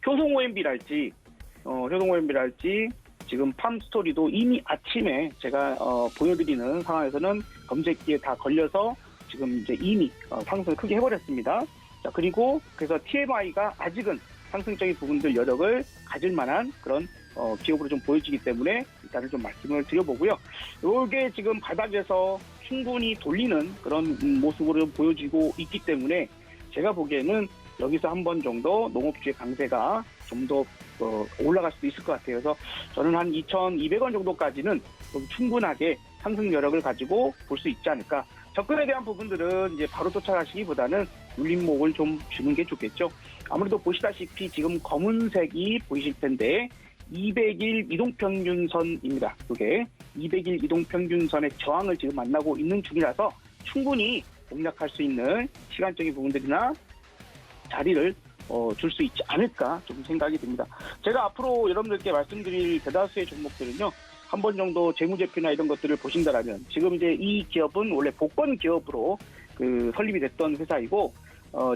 효성OMB랄지 지금 팜스토리도 이미 아침에 제가 보여드리는 상황에서는 검색기에 다 걸려서 지금 이제 이미 상승을 크게 해버렸습니다. 자, 그리고 그래서 TMI가 아직은 상승적인 부분들 여력을 가질 만한 그런 기업으로 좀 보여지기 때문에 일단은 좀 말씀을 드려보고요. 이게 지금 바닥에서 충분히 돌리는 그런 모습으로 좀 보여지고 있기 때문에 제가 보기에는 여기서 한 번 정도 농업주의 강세가 좀 더 올라갈 수도 있을 것 같아요. 그래서 저는 한 2,200원 정도까지는 좀 충분하게 상승 여력을 가지고 볼 수 있지 않을까. 접근에 대한 부분들은 이제 바로 쫓아가시기보다는 눌림목을 좀 주는 게 좋겠죠. 아무래도 보시다시피 지금 검은색이 보이실 텐데 200일 이동평균선입니다. 그게 200일 이동평균선의 저항을 지금 만나고 있는 중이라서 충분히 공략할 수 있는 시간적인 부분들이나 자리를 줄 수 있지 않을까 좀 생각이 듭니다. 제가 앞으로 여러분들께 말씀드릴 대다수의 종목들은요, 한 번 정도 재무제표나 이런 것들을 보신다라면, 지금 이제 이 기업은 원래 복권 기업으로 설립이 됐던 회사이고,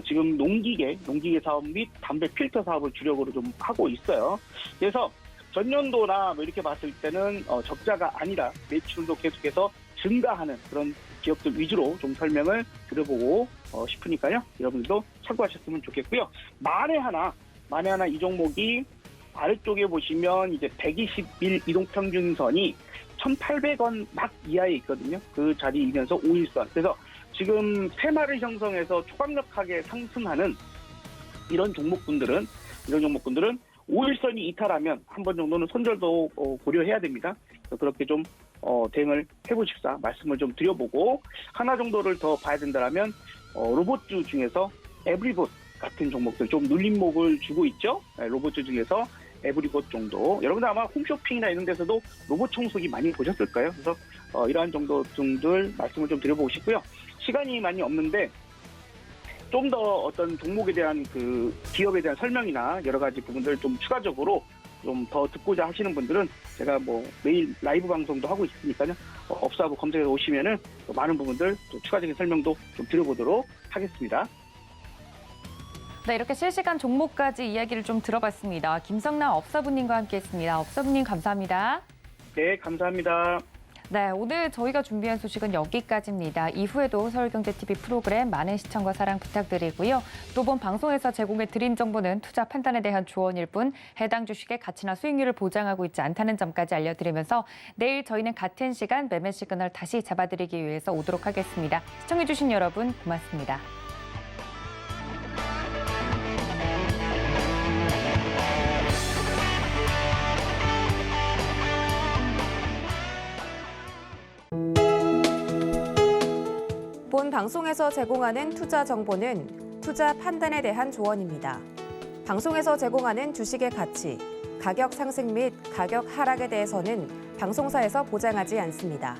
지금 농기계 사업 및 담배 필터 사업을 주력으로 좀 하고 있어요. 그래서 전년도나 뭐 이렇게 봤을 때는 적자가 아니라 매출도 계속해서 증가하는 그런 기업들 위주로 좀 설명을 드려보고 싶으니까요. 여러분들도 참고하셨으면 좋겠고요. 만에 하나 이 종목이 아래쪽에 보시면 이제 120일 이동평균선이 1,800원 막 이하에 있거든요. 그 자리이면서 5일선. 그래서 지금 테마를 형성해서 초강력하게 상승하는 이런 종목군들은 5일선이 이탈하면 한 번 정도는 손절도 고려해야 됩니다. 그렇게 좀 대응을 해보십사 말씀을 좀 드려보고, 하나 정도를 더 봐야 된다면 로봇주 중에서 에브리봇 같은 종목들 좀 눌림목을 주고 있죠. 로봇주 중에서 에브리봇 정도, 여러분들 아마 홈쇼핑이나 이런 데서도 로봇 청소기 많이 보셨을 거예요. 그래서 이러한 정도 등들 말씀을 좀 드려보고 싶고요. 시간이 많이 없는데 좀 더 어떤 종목에 대한 그 기업에 대한 설명이나 여러 가지 부분들 좀 추가적으로 좀 더 듣고자 하시는 분들은 제가 뭐 매일 라이브 방송도 하고 있으니까요. 업사부 검색해 오시면은 또 많은 부분들 또 추가적인 설명도 좀 드려보도록 하겠습니다. 네, 이렇게 실시간 종목까지 이야기를 좀 들어봤습니다. 김성남 업사부님과 함께했습니다. 업사부님 감사합니다. 네, 감사합니다. 네, 오늘 저희가 준비한 소식은 여기까지입니다. 이후에도 서울경제TV 프로그램 많은 시청과 사랑 부탁드리고요. 또 본 방송에서 제공해 드린 정보는 투자 판단에 대한 조언일 뿐 해당 주식의 가치나 수익률을 보장하고 있지 않다는 점까지 알려드리면서 내일 저희는 같은 시간 매매 시그널 다시 잡아드리기 위해서 오도록 하겠습니다. 시청해주신 여러분 고맙습니다. 본 방송에서 제공하는 투자 정보는 투자 판단에 대한 조언입니다. 방송에서 제공하는 주식의 가치, 가격 상승 및 가격 하락에 대해서는 방송사에서 보장하지 않습니다.